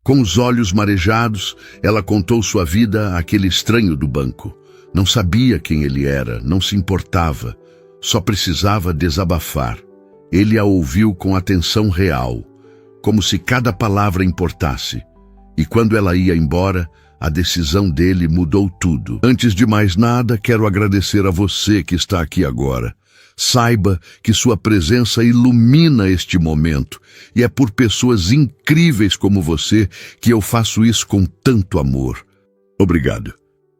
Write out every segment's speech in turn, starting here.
Com os olhos marejados, ela contou sua vida àquele estranho do banco. Não sabia quem ele era, não se importava, só precisava desabafar. Ele a ouviu com atenção real, como se cada palavra importasse. E quando ela ia embora, a decisão dele mudou tudo. Antes de mais nada, quero agradecer a você que está aqui agora. Saiba que sua presença ilumina este momento, e é por pessoas incríveis como você que eu faço isso com tanto amor. Obrigado.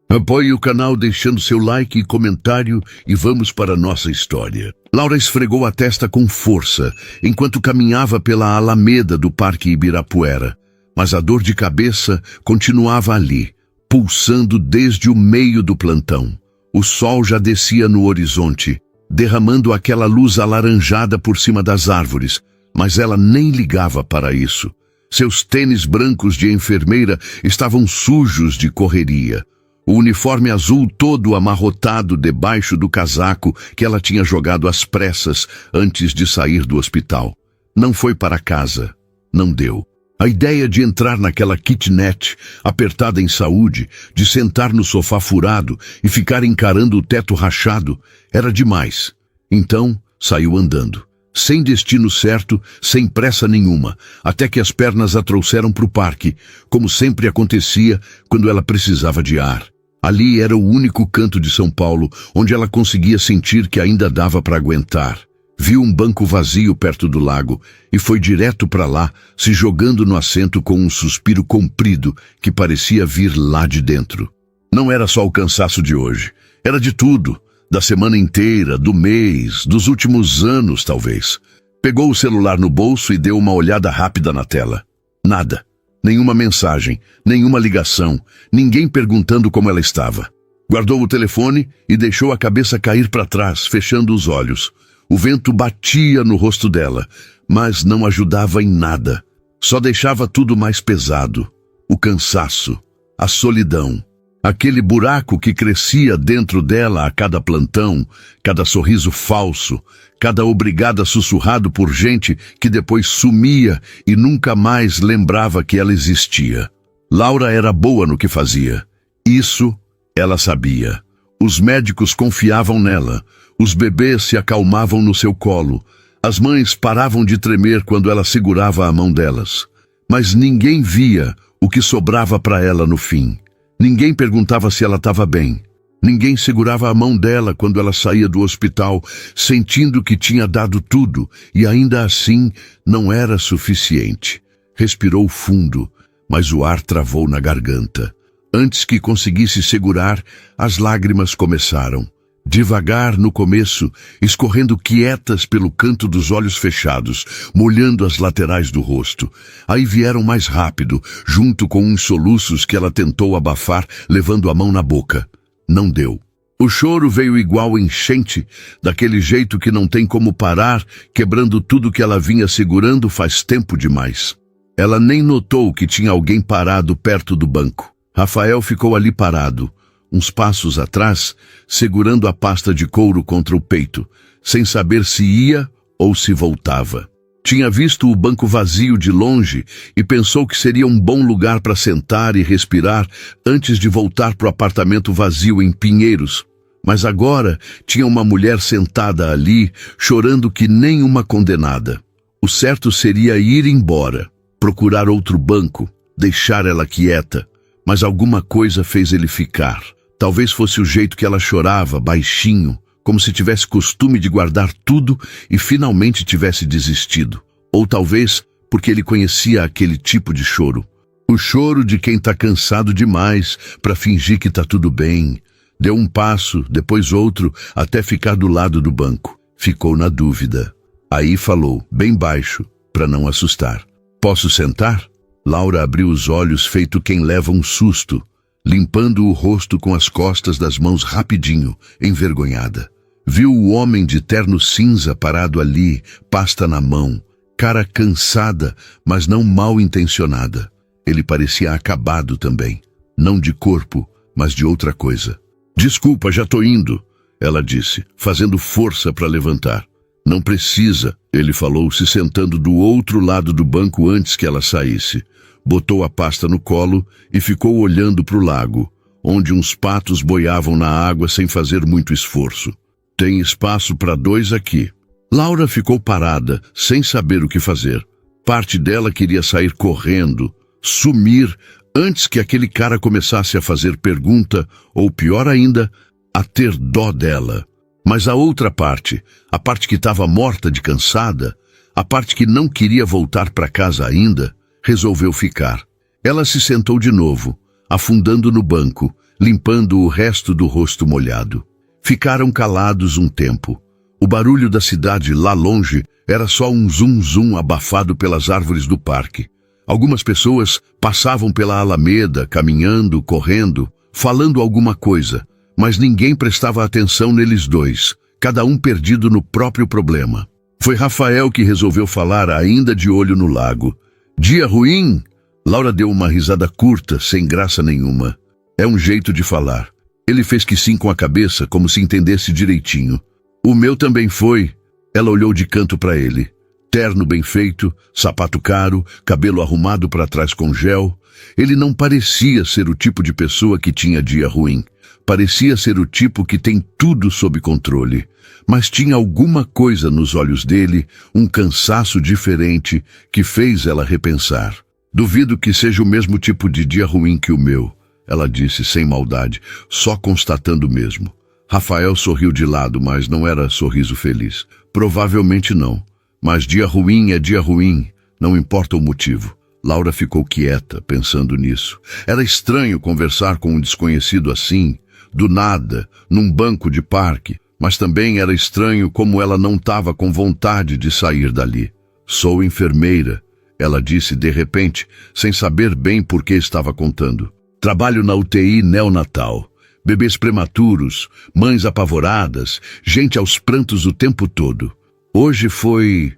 Apoie o canal deixando seu like e comentário e vamos para a nossa história. Laura esfregou a testa com força enquanto caminhava pela alameda do Parque Ibirapuera, mas a dor de cabeça continuava ali, pulsando desde o meio do plantão. O sol já descia no horizonte, derramando aquela luz alaranjada por cima das árvores, mas ela nem ligava para isso. Seus tênis brancos de enfermeira estavam sujos de correria. O uniforme azul todo amarrotado debaixo do casaco que ela tinha jogado às pressas antes de sair do hospital. Não foi para casa. Não deu. A ideia de entrar naquela kitnet, apertada em saúde, de sentar no sofá furado e ficar encarando o teto rachado, era demais. Então, saiu andando. Sem destino certo, sem pressa nenhuma, até que as pernas a trouxeram para o parque, como sempre acontecia quando ela precisava de ar. Ali era o único canto de São Paulo onde ela conseguia sentir que ainda dava para aguentar. Viu um banco vazio perto do lago e foi direto para lá, se jogando no assento com um suspiro comprido que parecia vir lá de dentro. Não era só o cansaço de hoje, era de tudo, da semana inteira, do mês, dos últimos anos talvez. Pegou o celular no bolso e deu uma olhada rápida na tela. Nada. Nenhuma mensagem, nenhuma ligação, ninguém perguntando como ela estava. Guardou o telefone e deixou a cabeça cair para trás, fechando os olhos. O vento batia no rosto dela, mas não ajudava em nada. Só deixava tudo mais pesado. O cansaço, a solidão, aquele buraco que crescia dentro dela a cada plantão, cada sorriso falso, cada obrigada sussurrado por gente que depois sumia e nunca mais lembrava que ela existia. Laura era boa no que fazia. Isso ela sabia. Os médicos confiavam nela. Os bebês se acalmavam no seu colo. As mães paravam de tremer quando ela segurava a mão delas. Mas ninguém via o que sobrava para ela no fim. Ninguém perguntava se ela estava bem. Ninguém segurava a mão dela quando ela saía do hospital, sentindo que tinha dado tudo, e ainda assim não era suficiente. Respirou fundo, mas o ar travou na garganta. Antes que conseguisse segurar, as lágrimas começaram. Devagar no começo, escorrendo quietas pelo canto dos olhos fechados, molhando as laterais do rosto. Aí vieram mais rápido, junto com uns soluços que ela tentou abafar, levando a mão na boca. Não deu. O choro veio igual enchente, daquele jeito que não tem como parar, quebrando tudo que ela vinha segurando faz tempo demais. Ela nem notou que tinha alguém parado perto do banco. Rafael ficou ali parado, uns passos atrás, segurando a pasta de couro contra o peito, sem saber se ia ou se voltava. Tinha visto o banco vazio de longe e pensou que seria um bom lugar para sentar e respirar antes de voltar para o apartamento vazio em Pinheiros. Mas agora tinha uma mulher sentada ali, chorando que nem uma condenada. O certo seria ir embora, procurar outro banco, deixar ela quieta. Mas alguma coisa fez ele ficar. Talvez fosse o jeito que ela chorava, baixinho, como se tivesse costume de guardar tudo e finalmente tivesse desistido. Ou talvez porque ele conhecia aquele tipo de choro. O choro de quem está cansado demais para fingir que está tudo bem. Deu um passo, depois outro, até ficar do lado do banco. Ficou na dúvida. Aí falou, bem baixo, para não assustar. Posso sentar? Laura abriu os olhos feito quem leva um susto, limpando o rosto com as costas das mãos rapidinho, envergonhada. Viu o homem de terno cinza parado ali, pasta na mão, cara cansada, mas não mal intencionada. Ele parecia acabado também, não de corpo, mas de outra coisa. Desculpa, já tô indo, ela disse, fazendo força para levantar. Não precisa, ele falou, se sentando do outro lado do banco antes que ela saísse. botou a pasta no colo e ficou olhando para o lago, onde uns patos boiavam na água sem fazer muito esforço. Tem espaço para 2 aqui. Laura ficou parada, sem saber o que fazer. Parte dela queria sair correndo, sumir, antes que aquele cara começasse a fazer pergunta, ou pior ainda, a ter dó dela. Mas a outra parte, a parte que estava morta de cansada, a parte que não queria voltar para casa ainda, resolveu ficar. Ela se sentou de novo, afundando no banco, limpando o resto do rosto molhado. Ficaram calados um tempo. O barulho da cidade lá longe era só um zum-zum abafado pelas árvores do parque. Algumas pessoas passavam pela alameda, caminhando, correndo, falando alguma coisa, mas ninguém prestava atenção neles dois, cada um perdido no próprio problema. Foi Rafael que resolveu falar, ainda de olho no lago. Dia ruim? Laura deu uma risada curta, sem graça nenhuma. É um jeito de falar. Ele fez que sim com a cabeça, como se entendesse direitinho. O meu também foi. Ela olhou de canto para ele. Terno bem feito, sapato caro, cabelo arrumado para trás com gel. Ele não parecia ser o tipo de pessoa que tinha dia ruim. Parecia ser o tipo que tem tudo sob controle. Mas tinha alguma coisa nos olhos dele, um cansaço diferente, que fez ela repensar. Duvido que seja o mesmo tipo de dia ruim que o meu, ela disse sem maldade, só constatando mesmo. Rafael sorriu de lado, mas não era sorriso feliz. Provavelmente não. Mas dia ruim é dia ruim, não importa o motivo. Laura ficou quieta, pensando nisso. Era estranho conversar com um desconhecido assim, do nada, num banco de parque, mas também era estranho como ela não estava com vontade de sair dali. Sou enfermeira, ela disse de repente, sem saber bem por que estava contando. Trabalho na UTI neonatal. Bebês prematuros, mães apavoradas, gente aos prantos o tempo todo. Hoje foi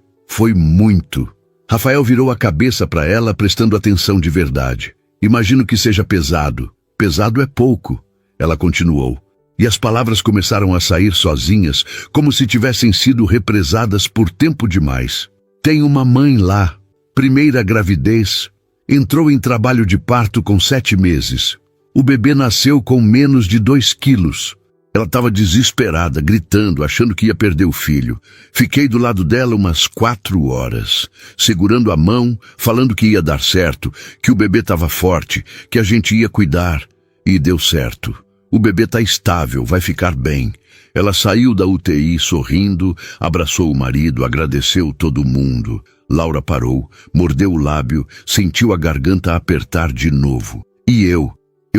muito. Rafael virou a cabeça para ela, prestando atenção de verdade. Imagino que seja pesado. Pesado é pouco, ela continuou. E as palavras começaram a sair sozinhas, como se tivessem sido represadas por tempo demais. Tem uma mãe lá. Primeira gravidez. Entrou em trabalho de parto com 7 meses. O bebê nasceu com menos de 2 quilos. Ela estava desesperada, gritando, achando que ia perder o filho. Fiquei do lado dela umas 4 horas, segurando a mão, falando que ia dar certo, que o bebê estava forte, que a gente ia cuidar. E deu certo. O bebê está estável, vai ficar bem. Ela saiu da UTI sorrindo, abraçou o marido, agradeceu todo mundo. Laura parou, mordeu o lábio, sentiu a garganta apertar de novo. E eu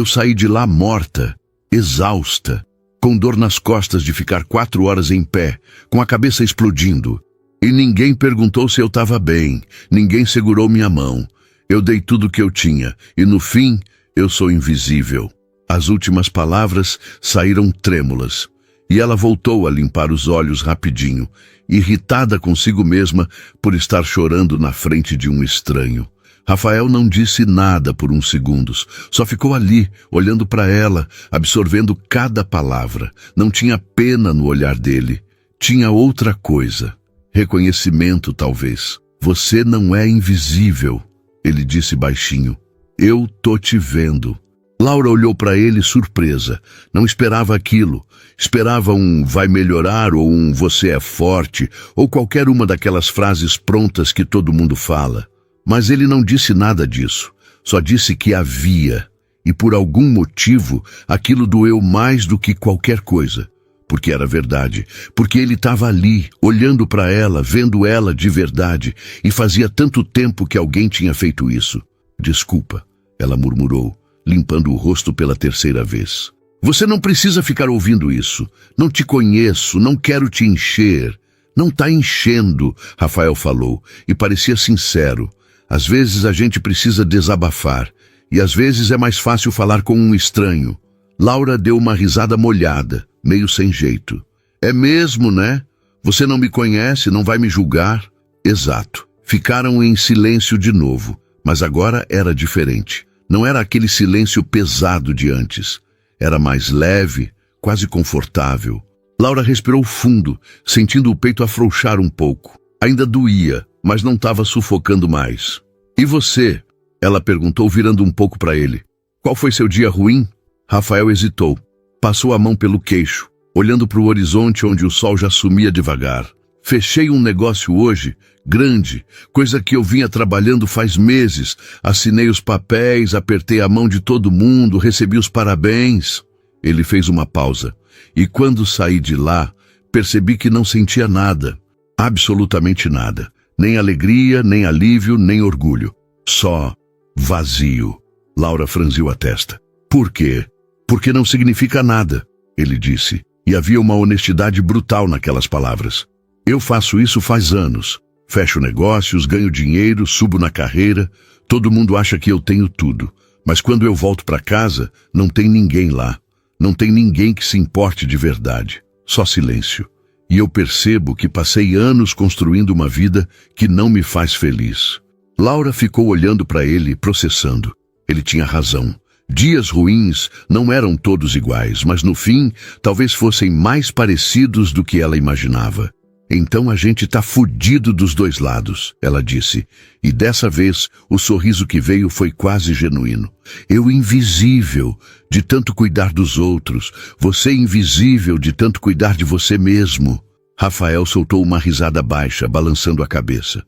saí de lá morta, exausta, com dor nas costas de ficar 4 horas em pé, com a cabeça explodindo. E ninguém perguntou se eu estava bem, ninguém segurou minha mão. Eu dei tudo o que eu tinha, e no fim, eu sou invisível. As últimas palavras saíram trêmulas, e ela voltou a limpar os olhos rapidinho, irritada consigo mesma por estar chorando na frente de um estranho. Rafael não disse nada por uns segundos, só ficou ali, olhando para ela, absorvendo cada palavra. Não tinha pena no olhar dele. Tinha outra coisa. Reconhecimento, talvez. Você não é invisível, ele disse baixinho. Eu tô te vendo. Laura olhou para ele surpresa. Não esperava aquilo. Esperava um vai melhorar ou um você é forte ou qualquer uma daquelas frases prontas que todo mundo fala. Mas ele não disse nada disso, só disse que havia, e por algum motivo aquilo doeu mais do que qualquer coisa, porque era verdade, porque ele estava ali, olhando para ela, vendo ela de verdade, e fazia tanto tempo que alguém tinha feito isso. Desculpa, ela murmurou, limpando o rosto pela 3ª vez. Você não precisa ficar ouvindo isso, não te conheço, não quero te encher. Não está enchendo, Rafael falou, e parecia sincero. Às vezes a gente precisa desabafar, e às vezes é mais fácil falar com um estranho. Laura deu uma risada molhada, meio sem jeito. É mesmo, né? Você não me conhece, não vai me julgar? Exato. Ficaram em silêncio de novo, mas agora era diferente. Não era aquele silêncio pesado de antes. Era mais leve, quase confortável. Laura respirou fundo, sentindo o peito afrouxar um pouco. Ainda doía, mas não estava sufocando mais. E você? Ela perguntou, virando um pouco para ele. Qual foi seu dia ruim? Rafael hesitou. Passou a mão pelo queixo, olhando para o horizonte onde o sol já sumia devagar. Fechei um negócio hoje, grande, coisa que eu vinha trabalhando faz meses. Assinei os papéis, apertei a mão de todo mundo, recebi os parabéns. Ele fez uma pausa. E quando saí de lá, percebi que não sentia nada. Absolutamente nada. Nem alegria, nem alívio, nem orgulho. Só vazio. Laura franziu a testa. Por quê? Porque não significa nada, ele disse. E havia uma honestidade brutal naquelas palavras. Eu faço isso faz anos. Fecho negócios, ganho dinheiro, subo na carreira. Todo mundo acha que eu tenho tudo. Mas quando eu volto para casa, não tem ninguém lá. Não tem ninguém que se importe de verdade. Só silêncio. E eu percebo que passei anos construindo uma vida que não me faz feliz. Laura ficou olhando para ele, processando. Ele tinha razão. Dias ruins não eram todos iguais, mas no fim, talvez fossem mais parecidos do que ela imaginava. Então a gente tá fudido dos dois lados, ela disse. E dessa vez, o sorriso que veio foi quase genuíno. Eu invisível, de tanto cuidar dos outros. Você invisível, de tanto cuidar de você mesmo. Rafael soltou uma risada baixa, balançando a cabeça.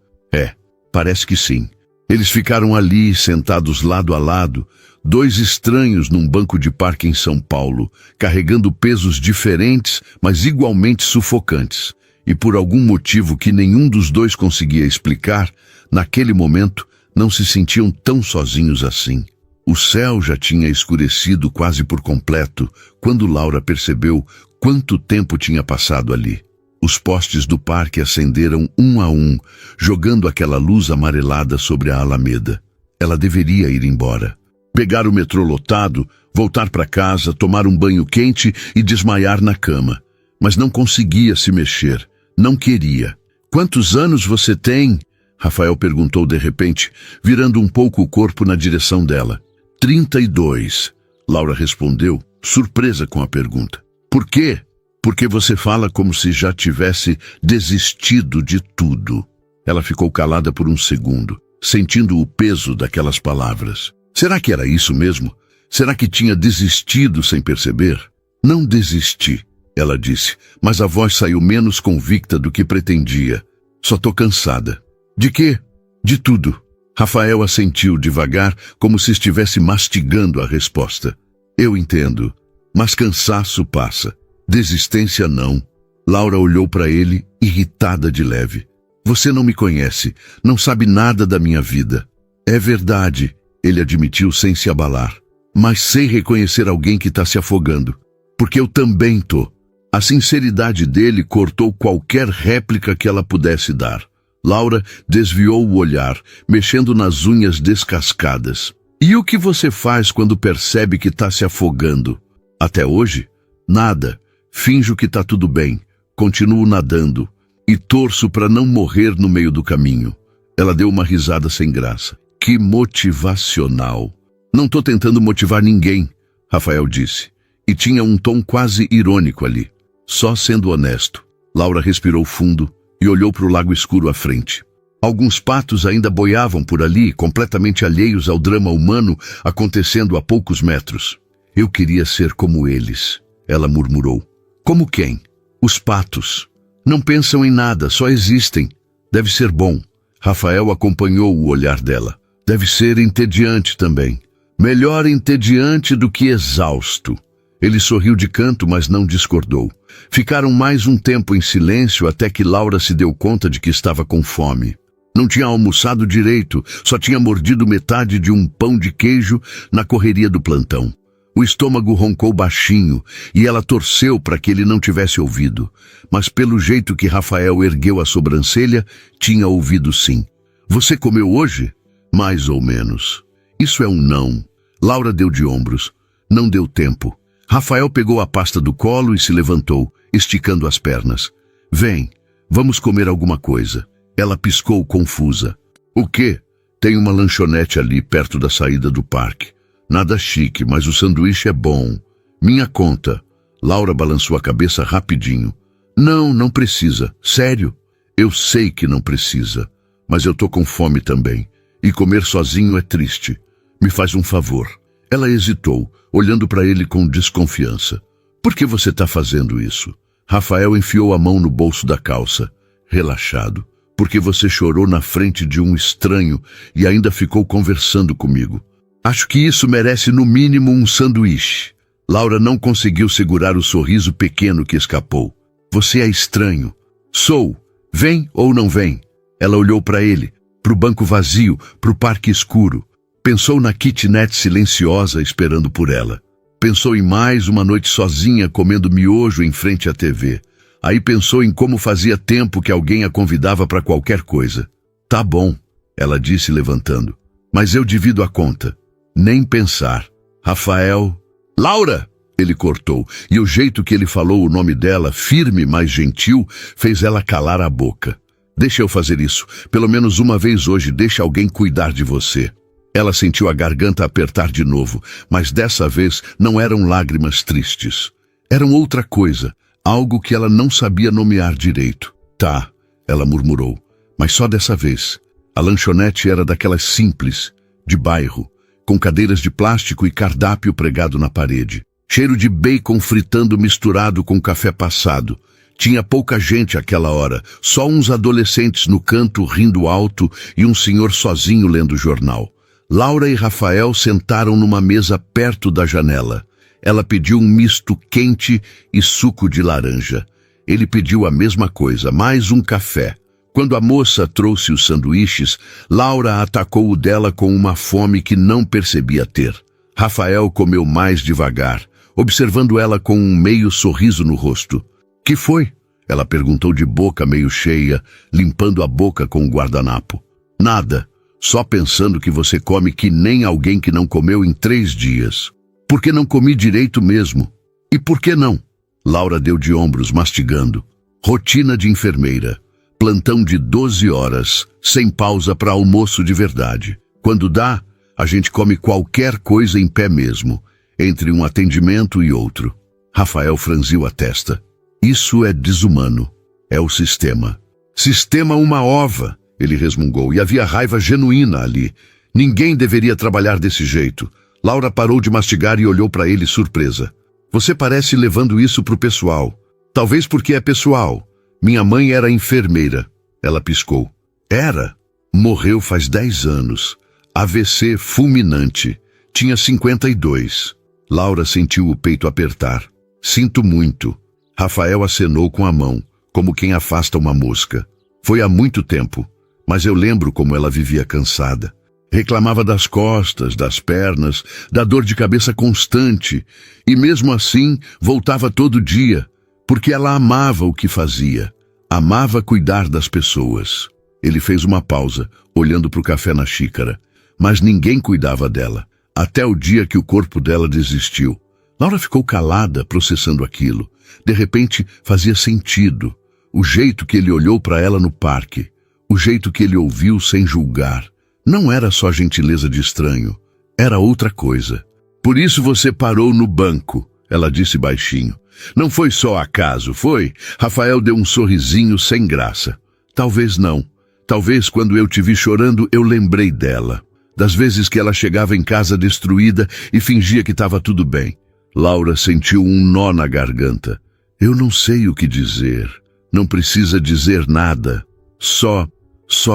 Parece que sim. Eles ficaram ali, sentados lado a lado, dois estranhos num banco de parque em São Paulo, carregando pesos diferentes, mas igualmente sufocantes. E por algum motivo que nenhum dos dois conseguia explicar, naquele momento não se sentiam tão sozinhos assim. O céu já tinha escurecido quase por completo quando Laura percebeu quanto tempo tinha passado ali. Os postes do parque acenderam um a um, jogando aquela luz amarelada sobre a alameda. Ela deveria ir embora. Pegar o metrô lotado, voltar para casa, tomar um banho quente e desmaiar na cama. Mas não conseguia se mexer. Não queria. Quantos anos você tem? Rafael perguntou de repente, virando um pouco o corpo na direção dela. 32. Laura respondeu, surpresa com a pergunta. Por quê? Porque você fala como se já tivesse desistido de tudo. Ela ficou calada por um segundo, sentindo o peso daquelas palavras. Será que era isso mesmo? Será que tinha desistido sem perceber? Não desisti, ela disse, mas a voz saiu menos convicta do que pretendia. Só tô cansada. De quê? De tudo. Rafael assentiu devagar, como se estivesse mastigando a resposta. Eu entendo, mas cansaço passa. Desistência não. Laura olhou para ele, irritada de leve. Você não me conhece, não sabe nada da minha vida. É verdade, ele admitiu sem se abalar. Mas sei reconhecer alguém que está se afogando. Porque eu também tô. A sinceridade dele cortou qualquer réplica que ela pudesse dar. Laura desviou o olhar, mexendo nas unhas descascadas. E o que você faz quando percebe que está se afogando? Até hoje? Nada. Finjo que tá tudo bem. Continuo nadando. E torço para não morrer no meio do caminho. Ela deu uma risada sem graça. Que motivacional. Não tô tentando motivar ninguém, Rafael disse. E tinha um tom quase irônico ali. Só sendo honesto. Laura respirou fundo e olhou para o lago escuro à frente. Alguns patos ainda boiavam por ali, completamente alheios ao drama humano acontecendo a poucos metros. Eu queria ser como eles, ela murmurou. Como quem? Os patos. Não pensam em nada, só existem. Deve ser bom. Rafael acompanhou o olhar dela. Deve ser entediante também. Melhor entediante do que exausto. Ele sorriu de canto, mas não discordou. Ficaram mais um tempo em silêncio até que Laura se deu conta de que estava com fome. Não tinha almoçado direito, só tinha mordido metade de um pão de queijo na correria do plantão. O estômago roncou baixinho e ela torceu para que ele não tivesse ouvido. Mas pelo jeito que Rafael ergueu a sobrancelha, tinha ouvido sim. Você comeu hoje? Mais ou menos. Isso é um não. Laura deu de ombros. Não deu tempo. Rafael pegou a pasta do colo e se levantou, esticando as pernas. Vem, vamos comer alguma coisa. Ela piscou confusa. O quê? Tem uma lanchonete ali perto da saída do parque. Nada chique, mas o sanduíche é bom. Minha conta. Laura balançou a cabeça rapidinho. Não precisa. Sério? Eu sei que não precisa. Mas eu tô com fome também. E comer sozinho é triste. Me faz um favor. Ela hesitou, olhando para ele com desconfiança. Por que você está fazendo isso? Rafael enfiou a mão no bolso da calça. Relaxado. Porque você chorou na frente de um estranho e ainda ficou conversando comigo. Acho que isso merece no mínimo um sanduíche. Laura não conseguiu segurar o sorriso pequeno que escapou. Você é estranho. Sou. Vem ou não vem? Ela olhou para ele, para o banco vazio, para o parque escuro. Pensou na kitnet silenciosa esperando por ela. Pensou em mais uma noite sozinha comendo miojo em frente à TV. Aí pensou em como fazia tempo que alguém a convidava para qualquer coisa. Tá bom, ela disse levantando. Mas eu divido a conta. Nem pensar. Rafael... Laura! Ele cortou, e o jeito que ele falou o nome dela, firme, mas gentil, fez ela calar a boca. Deixa eu fazer isso. Pelo menos uma vez hoje, deixa alguém cuidar de você. Ela sentiu a garganta apertar de novo, mas dessa vez não eram lágrimas tristes. Eram outra coisa, algo que ela não sabia nomear direito. Tá, ela murmurou, mas só dessa vez. A lanchonete era daquelas simples, de bairro, com cadeiras de plástico e cardápio pregado na parede. Cheiro de bacon fritando misturado com café passado. Tinha pouca gente àquela hora, só uns adolescentes no canto rindo alto e um senhor sozinho lendo jornal. Laura e Rafael sentaram numa mesa perto da janela. Ela pediu um misto quente e suco de laranja. Ele pediu a mesma coisa, mais um café. Quando a moça trouxe os sanduíches, Laura atacou o dela com uma fome que não percebia ter. Rafael comeu mais devagar, observando ela com um meio sorriso no rosto. Que foi? Ela perguntou de boca meio cheia, limpando a boca com o guardanapo. Nada, só pensando que você come que nem alguém que não comeu em 3 dias. Porque não comi direito mesmo. E por que não? Laura deu de ombros, mastigando. Rotina de enfermeira. Plantão de 12 horas, sem pausa para almoço de verdade. Quando dá, a gente come qualquer coisa em pé mesmo, entre um atendimento e outro. Rafael franziu a testa. Isso é desumano. É o sistema. Sistema uma ova, ele resmungou, e havia raiva genuína ali. Ninguém deveria trabalhar desse jeito. Laura parou de mastigar e olhou para ele surpresa. Você parece levando isso pro pessoal. Talvez porque é pessoal. Minha mãe era enfermeira. Ela piscou. Era? Morreu faz 10 anos. AVC fulminante. Tinha 52. Laura sentiu o peito apertar. Sinto muito. Rafael acenou com a mão, como quem afasta uma mosca. Foi há muito tempo, mas eu lembro como ela vivia cansada. Reclamava das costas, das pernas, da dor de cabeça constante, e mesmo assim voltava todo dia, porque ela amava o que fazia. Amava cuidar das pessoas. Ele fez uma pausa, olhando para o café na xícara. Mas ninguém cuidava dela, até o dia que o corpo dela desistiu. Laura ficou calada, processando aquilo. De repente, fazia sentido. O jeito que ele olhou para ela no parque. O jeito que ele ouviu sem julgar. Não era só gentileza de estranho. Era outra coisa. Por isso você parou no banco, ela disse baixinho. Não foi só acaso, foi? Rafael deu um sorrisinho sem graça. Talvez não. Talvez quando eu te vi chorando, eu lembrei dela. Das vezes que ela chegava em casa destruída e fingia que estava tudo bem. Laura sentiu um nó na garganta. Eu não sei o que dizer. Não precisa dizer nada. Só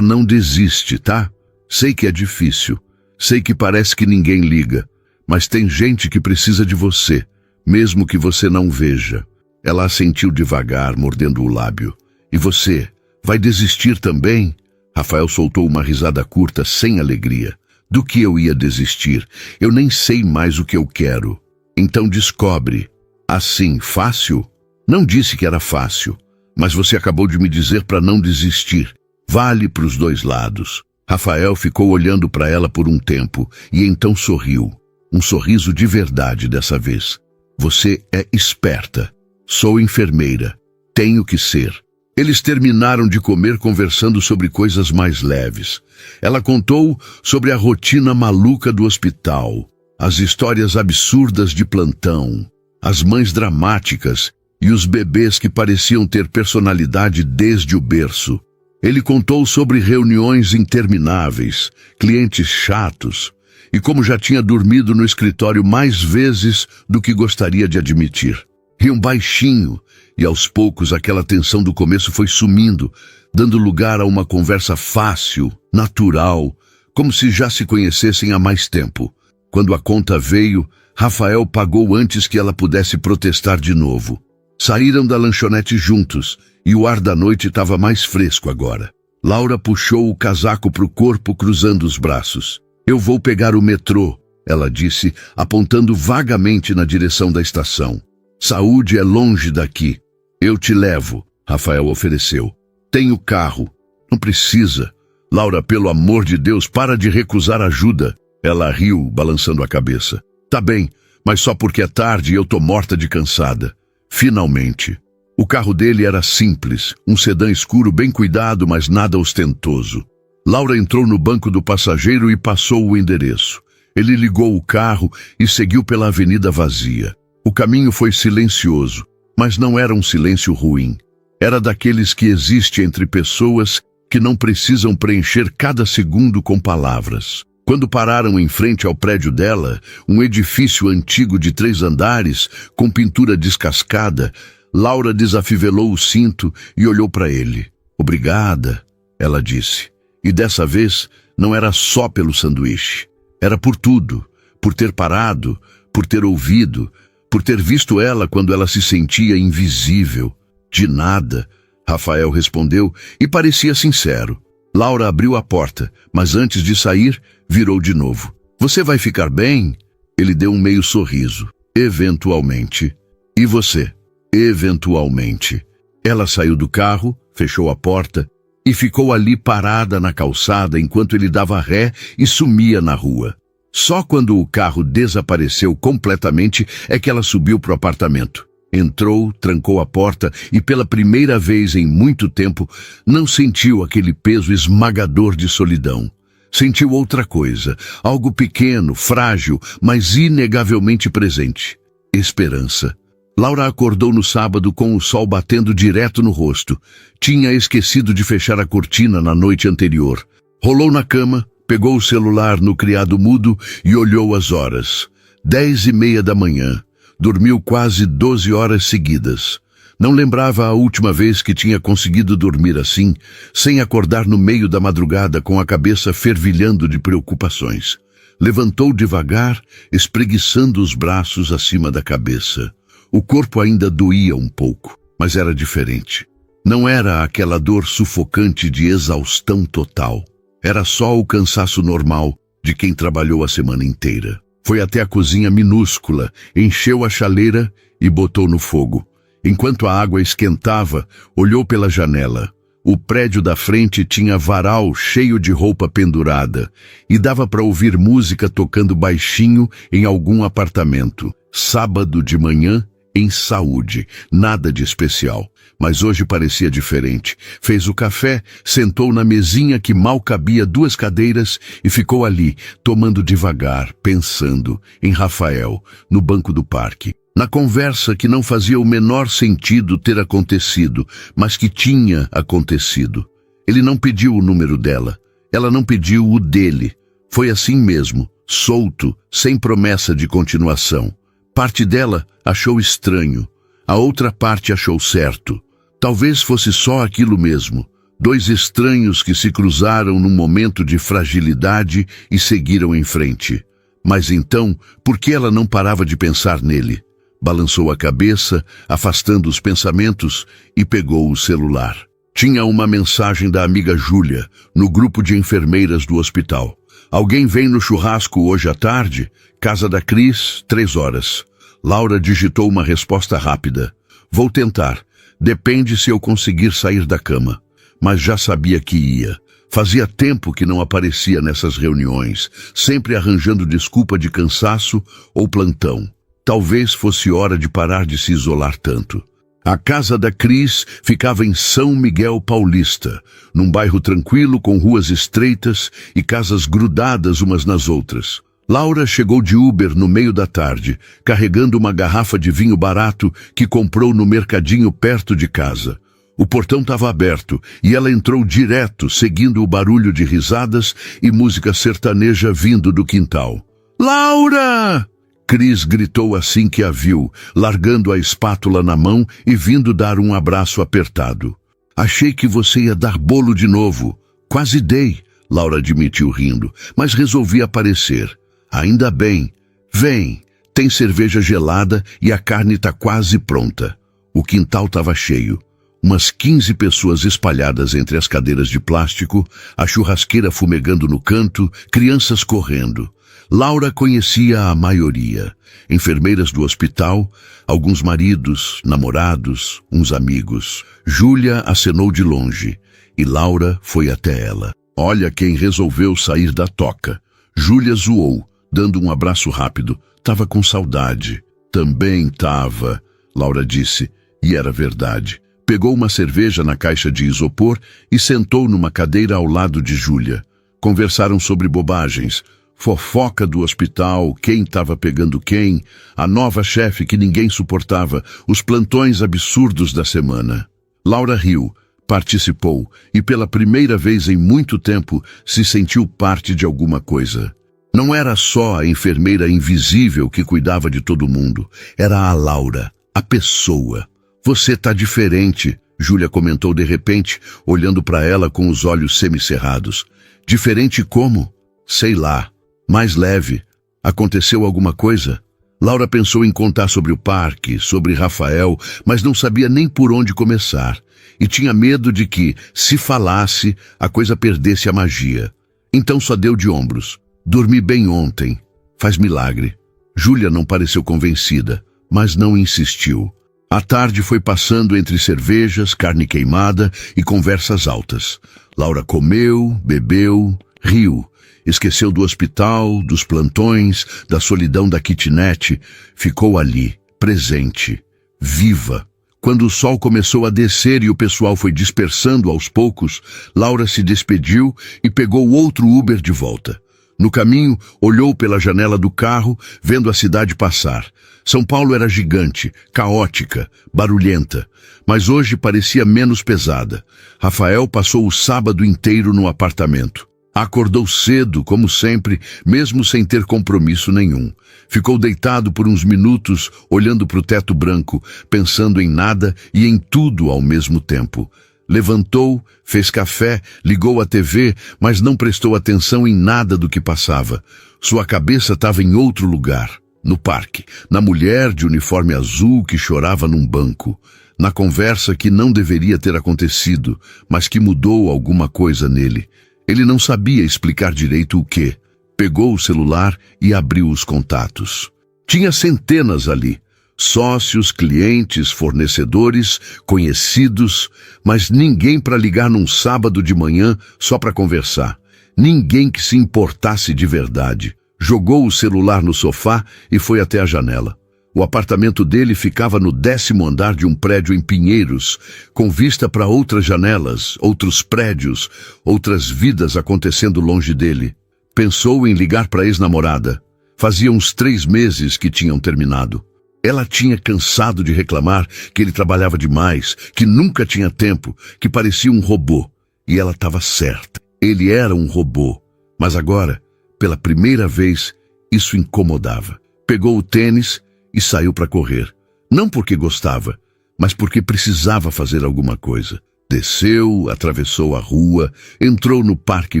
não desiste, tá? Sei que é difícil. Sei que parece que ninguém liga. Mas tem gente que precisa de você, mesmo que você não veja. Ela assentiu devagar, mordendo o lábio. E você, vai desistir também? Rafael soltou uma risada curta, sem alegria. Do que eu ia desistir? Eu nem sei mais o que eu quero. Então descobre. Assim, fácil? Não disse que era fácil, mas você acabou de me dizer para não desistir. Vale para os 2 lados. Rafael ficou olhando para ela por um tempo e então sorriu. Um sorriso de verdade dessa vez. Você é esperta. Sou enfermeira. Tenho que ser. Eles terminaram de comer conversando sobre coisas mais leves. Ela contou sobre a rotina maluca do hospital, as histórias absurdas de plantão, as mães dramáticas e os bebês que pareciam ter personalidade desde o berço. Ele contou sobre reuniões intermináveis, clientes chatos, e como já tinha dormido no escritório mais vezes do que gostaria de admitir. Riam baixinho, e aos poucos aquela tensão do começo foi sumindo, dando lugar a uma conversa fácil, natural, como se já se conhecessem há mais tempo. Quando a conta veio, Rafael pagou antes que ela pudesse protestar de novo. Saíram da lanchonete juntos, e o ar da noite estava mais fresco agora. Laura puxou o casaco para o corpo, cruzando os braços. "Eu vou pegar o metrô", ela disse, apontando vagamente na direção da estação. "Saúde é longe daqui." "Eu te levo", Rafael ofereceu. "Tenho carro." "Não precisa." "Laura, pelo amor de Deus, para de recusar ajuda." Ela riu, balançando a cabeça. "Tá bem, mas só porque é tarde e eu tô morta de cansada." Finalmente. O carro dele era simples, um sedã escuro bem cuidado, mas nada ostentoso. Laura entrou no banco do passageiro e passou o endereço. Ele ligou o carro e seguiu pela avenida vazia. O caminho foi silencioso, mas não era um silêncio ruim. Era daqueles que existe entre pessoas que não precisam preencher cada segundo com palavras. Quando pararam em frente ao prédio dela, um edifício antigo de 3 andares, com pintura descascada, Laura desafivelou o cinto e olhou para ele. "Obrigada", ela disse. E dessa vez não era só pelo sanduíche. Era por tudo, por ter parado, por ter ouvido, por ter visto ela quando ela se sentia invisível. "De nada", Rafael respondeu e parecia sincero. Laura abriu a porta, mas antes de sair, virou de novo. "Você vai ficar bem?" Ele deu um meio sorriso. "Eventualmente." "E você?" "Eventualmente." Ela saiu do carro, fechou a porta e ficou ali parada na calçada enquanto ele dava ré e sumia na rua. Só quando o carro desapareceu completamente é que ela subiu para o apartamento. Entrou, trancou a porta e pela primeira vez em muito tempo não sentiu aquele peso esmagador de solidão. Sentiu outra coisa, algo pequeno, frágil, mas inegavelmente presente. Esperança. Laura acordou no sábado com o sol batendo direto no rosto. Tinha esquecido de fechar a cortina na noite anterior. Rolou na cama, pegou o celular no criado mudo e olhou as horas. 10:30 da manhã. Dormiu quase 12 horas seguidas. Não lembrava a última vez que tinha conseguido dormir assim, sem acordar no meio da madrugada com a cabeça fervilhando de preocupações. Levantou devagar, espreguiçando os braços acima da cabeça. O corpo ainda doía um pouco, mas era diferente. Não era aquela dor sufocante de exaustão total. Era só o cansaço normal de quem trabalhou a semana inteira. Foi até a cozinha minúscula, encheu a chaleira e botou no fogo. Enquanto a água esquentava, olhou pela janela. O prédio da frente tinha varal cheio de roupa pendurada e dava para ouvir música tocando baixinho em algum apartamento. Sábado de manhã, em Saúde, nada de especial. Mas hoje parecia diferente. Fez o café, sentou na mesinha que mal cabia 2 cadeiras e ficou ali, tomando devagar, pensando em Rafael, no banco do parque. Na conversa que não fazia o menor sentido ter acontecido, mas que tinha acontecido. Ele não pediu o número dela. Ela não pediu o dele. Foi assim mesmo, solto, sem promessa de continuação. Parte dela achou estranho. A outra parte achou certo. Talvez fosse só aquilo mesmo. 2 estranhos que se cruzaram num momento de fragilidade e seguiram em frente. Mas então, por que ela não parava de pensar nele? Balançou a cabeça, afastando os pensamentos, e pegou o celular. Tinha uma mensagem da amiga Júlia, no grupo de enfermeiras do hospital. "Alguém vem no churrasco hoje à tarde? Casa da Cris, 3 horas. Laura digitou uma resposta rápida. "Vou tentar. Depende se eu conseguir sair da cama." Mas já sabia que ia. Fazia tempo que não aparecia nessas reuniões, sempre arranjando desculpa de cansaço ou plantão. Talvez fosse hora de parar de se isolar tanto. A casa da Cris ficava em São Miguel Paulista, num bairro tranquilo com ruas estreitas e casas grudadas umas nas outras. Laura chegou de Uber no meio da tarde, carregando uma garrafa de vinho barato que comprou no mercadinho perto de casa. O portão estava aberto e ela entrou direto, seguindo o barulho de risadas e música sertaneja vindo do quintal. Laura! Cris gritou assim que a viu, largando a espátula na mão e vindo dar um abraço apertado. Achei que você ia dar bolo de novo. Quase dei, Laura admitiu rindo, mas resolvi aparecer. Ainda bem. Vem, tem cerveja gelada e a carne está quase pronta. O quintal estava cheio. Umas 15 pessoas espalhadas entre as cadeiras de plástico, a churrasqueira fumegando no canto, crianças correndo. Laura conhecia a maioria. Enfermeiras do hospital, alguns maridos, namorados, uns amigos. Júlia acenou de longe e Laura foi até ela. Olha quem resolveu sair da toca. Júlia zoou, dando um abraço rápido. Tava com saudade. Também tava, Laura disse, e era verdade. Pegou uma cerveja na caixa de isopor e sentou numa cadeira ao lado de Júlia. Conversaram sobre bobagens. Fofoca do hospital, quem estava pegando quem, a nova chefe que ninguém suportava, os plantões absurdos da semana. Laura riu, participou e pela primeira vez em muito tempo se sentiu parte de alguma coisa. Não era só a enfermeira invisível que cuidava de todo mundo, era a Laura, a pessoa. Você tá diferente, Júlia comentou de repente, olhando para ela com os olhos semicerrados. Diferente como? Sei lá. Mais leve. Aconteceu alguma coisa? Laura pensou em contar sobre o parque, sobre Rafael, mas não sabia nem por onde começar. E tinha medo de que, se falasse, a coisa perdesse a magia. Então só deu de ombros. Dormi bem ontem. Faz milagre. Júlia não pareceu convencida, mas não insistiu. A tarde foi passando entre cervejas, carne queimada e conversas altas. Laura comeu, bebeu, riu. Esqueceu do hospital, dos plantões, da solidão da kitnet. Ficou ali, presente, viva. Quando o sol começou a descer e o pessoal foi dispersando aos poucos, Laura se despediu e pegou outro Uber de volta. No caminho, olhou pela janela do carro, vendo a cidade passar. São Paulo era gigante, caótica, barulhenta, mas hoje parecia menos pesada. Rafael passou o sábado inteiro no apartamento. Acordou cedo, como sempre, mesmo sem ter compromisso nenhum. Ficou deitado por uns minutos, olhando para o teto branco, pensando em nada e em tudo ao mesmo tempo. Levantou, fez café, ligou a TV, mas não prestou atenção em nada do que passava. Sua cabeça estava em outro lugar, no parque, na mulher de uniforme azul que chorava num banco, na conversa que não deveria ter acontecido, mas que mudou alguma coisa nele. Ele não sabia explicar direito o quê. Pegou o celular e abriu os contatos. Tinha centenas ali. Sócios, clientes, fornecedores, conhecidos, mas ninguém para ligar num sábado de manhã só para conversar. Ninguém que se importasse de verdade. Jogou o celular no sofá e foi até a janela. O apartamento dele ficava no 10º andar de um prédio em Pinheiros, com vista para outras janelas, outros prédios, outras vidas acontecendo longe dele. Pensou em ligar para a ex-namorada. Fazia uns 3 meses que tinham terminado. Ela tinha cansado de reclamar que ele trabalhava demais, que nunca tinha tempo, que parecia um robô. E ela estava certa. Ele era um robô. Mas agora, pela primeira vez, isso incomodava. Pegou o tênis e saiu para correr. Não porque gostava, mas porque precisava fazer alguma coisa. Desceu, atravessou a rua, entrou no Parque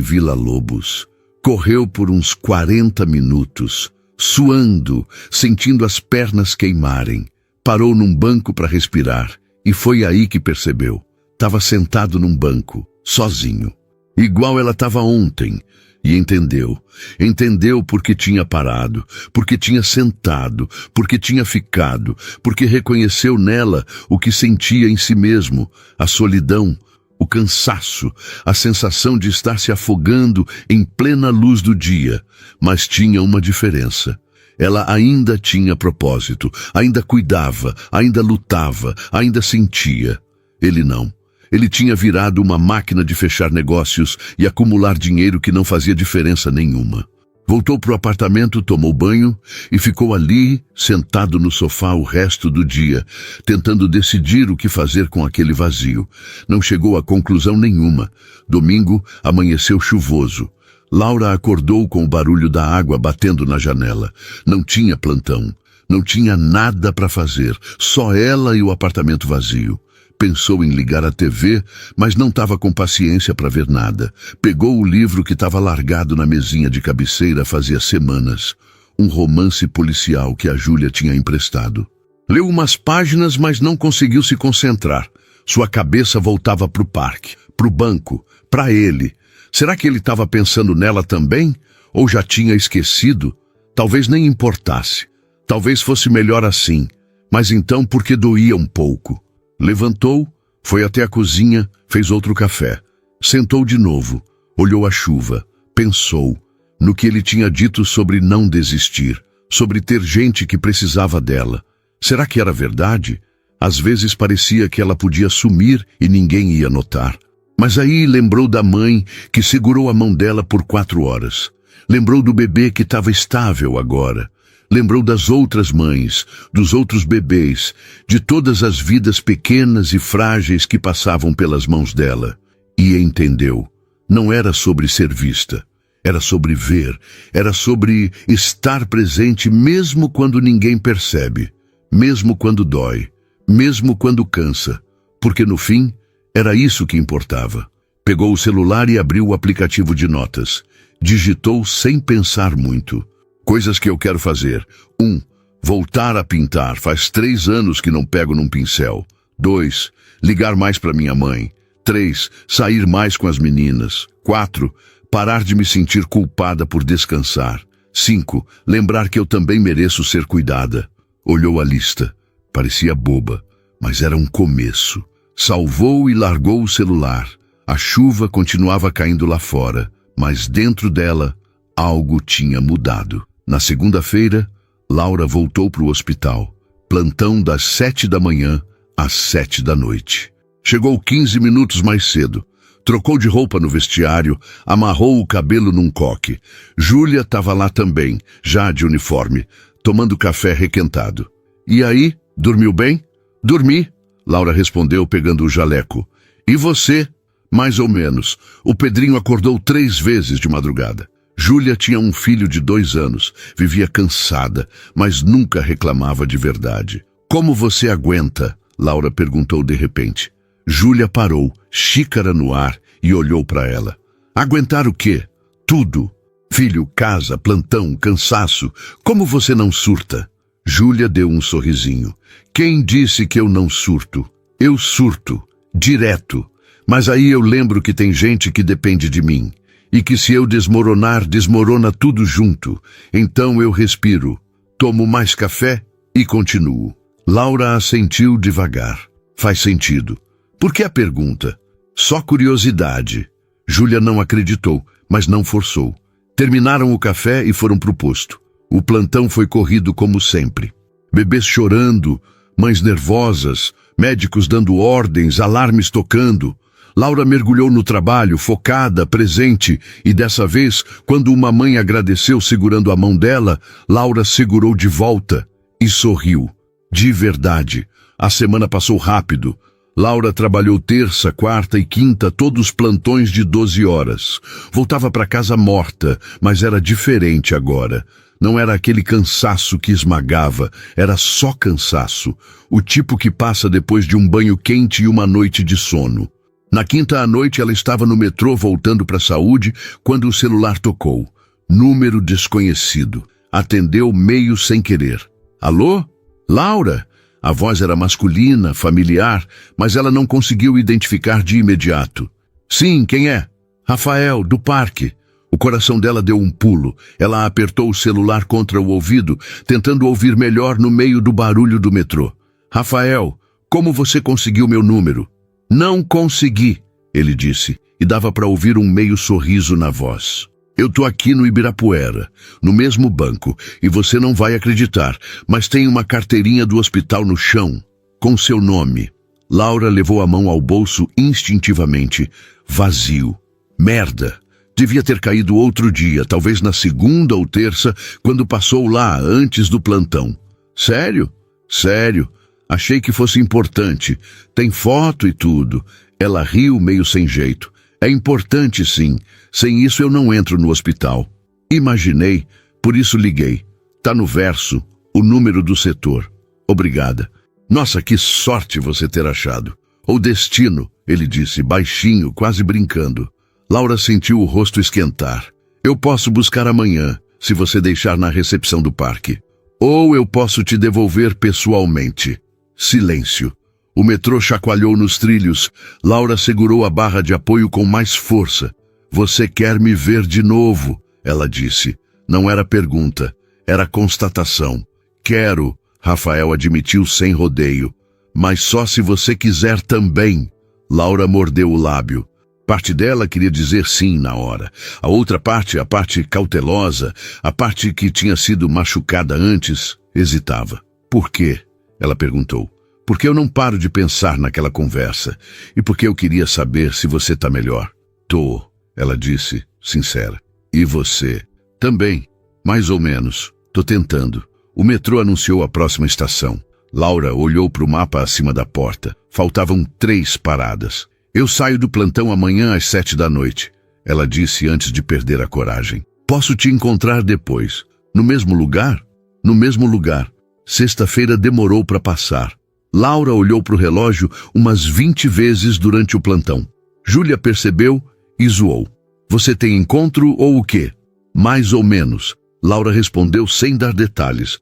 Vila Lobos. Correu por uns 40 minutos, suando, sentindo as pernas queimarem. Parou num banco para respirar e foi aí que percebeu. Estava sentado num banco, sozinho, igual ela estava ontem. E entendeu. Entendeu porque tinha parado, porque tinha sentado, porque tinha ficado, porque reconheceu nela o que sentia em si mesmo, a solidão, o cansaço, a sensação de estar se afogando em plena luz do dia. Mas tinha uma diferença. Ela ainda tinha propósito, ainda cuidava, ainda lutava, ainda sentia. Ele não. Ele tinha virado uma máquina de fechar negócios e acumular dinheiro que não fazia diferença nenhuma. Voltou para o apartamento, tomou banho e ficou ali, sentado no sofá o resto do dia, tentando decidir o que fazer com aquele vazio. Não chegou a conclusão nenhuma. Domingo amanheceu chuvoso. Laura acordou com o barulho da água batendo na janela. Não tinha plantão. Não tinha nada para fazer. Só ela e o apartamento vazio. Pensou em ligar a TV, mas não estava com paciência para ver nada. Pegou o livro que estava largado na mesinha de cabeceira fazia semanas. Um romance policial que a Júlia tinha emprestado. Leu umas páginas, mas não conseguiu se concentrar. Sua cabeça voltava para o parque, para o banco, para ele. Será que ele estava pensando nela também? Ou já tinha esquecido? Talvez nem importasse. Talvez fosse melhor assim. Mas então por que doía um pouco? Levantou, foi até a cozinha, fez outro café. Sentou de novo, olhou a chuva, pensou no que ele tinha dito sobre não desistir, sobre ter gente que precisava dela. Será que era verdade? Às vezes parecia que ela podia sumir e ninguém ia notar. Mas aí lembrou da mãe que segurou a mão dela por 4 horas. Lembrou do bebê que estava estável agora. Lembrou das outras mães, dos outros bebês, de todas as vidas pequenas e frágeis que passavam pelas mãos dela. E entendeu. Não era sobre ser vista. Era sobre ver. Era sobre estar presente mesmo quando ninguém percebe. Mesmo quando dói. Mesmo quando cansa. Porque no fim, era isso que importava. Pegou o celular e abriu o aplicativo de notas. Digitou sem pensar muito. Coisas que eu quero fazer. 1. Voltar a pintar. Faz 3 anos que não pego num pincel. 2. Ligar mais para minha mãe. 3. Sair mais com as meninas. 4. Parar de me sentir culpada por descansar. 5. Lembrar que eu também mereço ser cuidada. Olhou a lista. Parecia boba, mas era um começo. Salvou e largou o celular. A chuva continuava caindo lá fora, mas dentro dela, algo tinha mudado. Na segunda-feira, Laura voltou para o hospital. Plantão das 7 da manhã às 7 da noite. Chegou 15 minutos mais cedo. Trocou de roupa no vestiário, amarrou o cabelo num coque. Júlia estava lá também, já de uniforme, tomando café requentado. E aí, dormiu bem? Dormi, Laura respondeu pegando o jaleco. E você? Mais ou menos. O Pedrinho acordou 3 vezes de madrugada. Júlia tinha um filho de 2 anos, vivia cansada, mas nunca reclamava de verdade. Como você aguenta? Laura perguntou de repente. Júlia parou, xícara no ar, e olhou para ela. Aguentar o quê? Tudo. Filho, casa, plantão, cansaço. Como você não surta? Júlia deu um sorrisinho. Quem disse que eu não surto? Eu surto. Direto. Mas aí eu lembro que tem gente que depende de mim. E que se eu desmoronar, desmorona tudo junto. Então eu respiro, tomo mais café e continuo. Laura assentiu devagar. Faz sentido. Por que a pergunta? Só curiosidade. Júlia não acreditou, mas não forçou. Terminaram o café e foram pro posto. O plantão foi corrido como sempre. Bebês chorando, mães nervosas, médicos dando ordens, alarmes tocando. Laura mergulhou no trabalho, focada, presente, e dessa vez, quando uma mãe agradeceu segurando a mão dela, Laura segurou de volta e sorriu. De verdade. A semana passou rápido. Laura trabalhou terça, quarta e quinta, todos os plantões de 12 horas. Voltava para casa morta, mas era diferente agora. Não era aquele cansaço que esmagava, era só cansaço. O tipo que passa depois de um banho quente e uma noite de sono. Na quinta à noite ela estava no metrô voltando para a saúde quando o celular tocou. Número desconhecido. Atendeu meio sem querer. Alô? Laura? A voz era masculina, familiar, mas ela não conseguiu identificar de imediato. Sim, quem é? Rafael, do parque. O coração dela deu um pulo. Ela apertou o celular contra o ouvido, tentando ouvir melhor no meio do barulho do metrô. Rafael, como você conseguiu meu número? Não consegui, ele disse, e dava para ouvir um meio sorriso na voz. Eu tô aqui no Ibirapuera, no mesmo banco, e você não vai acreditar, mas tem uma carteirinha do hospital no chão, com seu nome. Laura levou a mão ao bolso instintivamente, vazio. Merda! Devia ter caído outro dia, talvez na segunda ou terça, quando passou lá, antes do plantão. Sério? Sério. Achei que fosse importante. Tem foto e tudo. Ela riu meio sem jeito. É importante, sim. Sem isso eu não entro no hospital. Imaginei, por isso liguei. Tá no verso, o número do setor. Obrigada. Nossa, que sorte você ter achado. Ou destino, ele disse, baixinho, quase brincando. Laura sentiu o rosto esquentar. Eu posso buscar amanhã, se você deixar na recepção do parque. Ou eu posso te devolver pessoalmente. Silêncio. O metrô chacoalhou nos trilhos. Laura segurou a barra de apoio com mais força. Você quer me ver de novo? Ela disse. Não era pergunta, era constatação. Quero, Rafael admitiu sem rodeio. Mas só se você quiser também. Laura mordeu o lábio. Parte dela queria dizer sim na hora. A outra parte, a parte cautelosa, a parte que tinha sido machucada antes, hesitava. Por quê? Ela perguntou. Porque eu não paro de pensar naquela conversa. E porque eu queria saber se você tá melhor. Tô, ela disse, sincera. E você? Também. Mais ou menos. Tô tentando. O metrô anunciou a próxima estação. Laura olhou para o mapa acima da porta. Faltavam 3 paradas. Eu saio do plantão amanhã às 7 da noite, ela disse antes de perder a coragem. Posso te encontrar depois. No mesmo lugar? No mesmo lugar. Sexta-feira demorou para passar. Laura olhou para o relógio umas 20 vezes durante o plantão. Júlia percebeu e zoou. Você tem encontro ou o quê? Mais ou menos. Laura respondeu sem dar detalhes.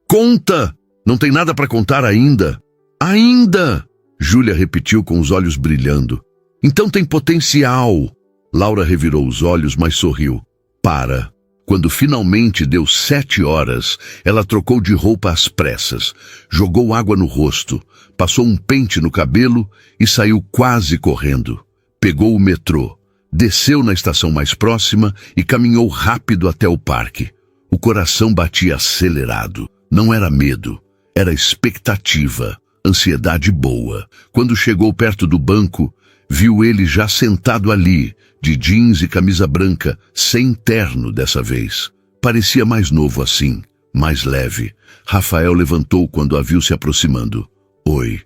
Conta! Não tem nada para contar ainda. Ainda! Júlia repetiu com os olhos brilhando. Então tem potencial. Laura revirou os olhos, mas sorriu. Para. Quando finalmente deu 7 horas, ela trocou de roupa às pressas, jogou água no rosto, passou um pente no cabelo e saiu quase correndo. Pegou o metrô, desceu na estação mais próxima e caminhou rápido até o parque. O coração batia acelerado. Não era medo, era expectativa. Ansiedade boa. Quando chegou perto do banco, viu ele já sentado ali, de jeans e camisa branca, sem terno dessa vez. Parecia mais novo assim, mais leve. Rafael levantou quando a viu se aproximando. Oi.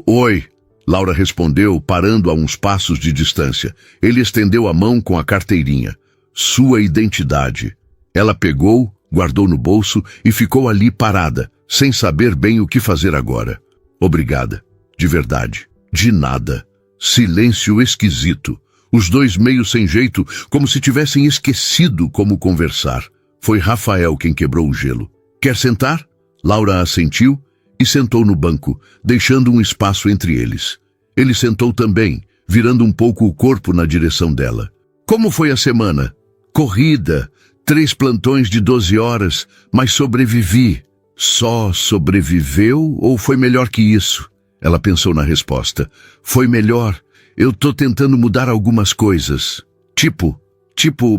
Oi, Laura respondeu, parando a uns passos de distância. Ele estendeu a mão com a carteirinha. Sua identidade. Ela pegou, guardou no bolso e ficou ali parada, sem saber bem o que fazer agora. Obrigada. De verdade. De nada. Silêncio esquisito. Os dois meio sem jeito, como se tivessem esquecido como conversar. Foi Rafael quem quebrou o gelo. Quer sentar? Laura assentiu e sentou no banco, deixando um espaço entre eles. Ele sentou também, virando um pouco o corpo na direção dela. Como foi a semana? Corrida. 3 plantões de 12 horas, mas sobrevivi. Só sobreviveu ou foi melhor que isso? Ela pensou na resposta. Foi melhor. Eu tô tentando mudar algumas coisas. Tipo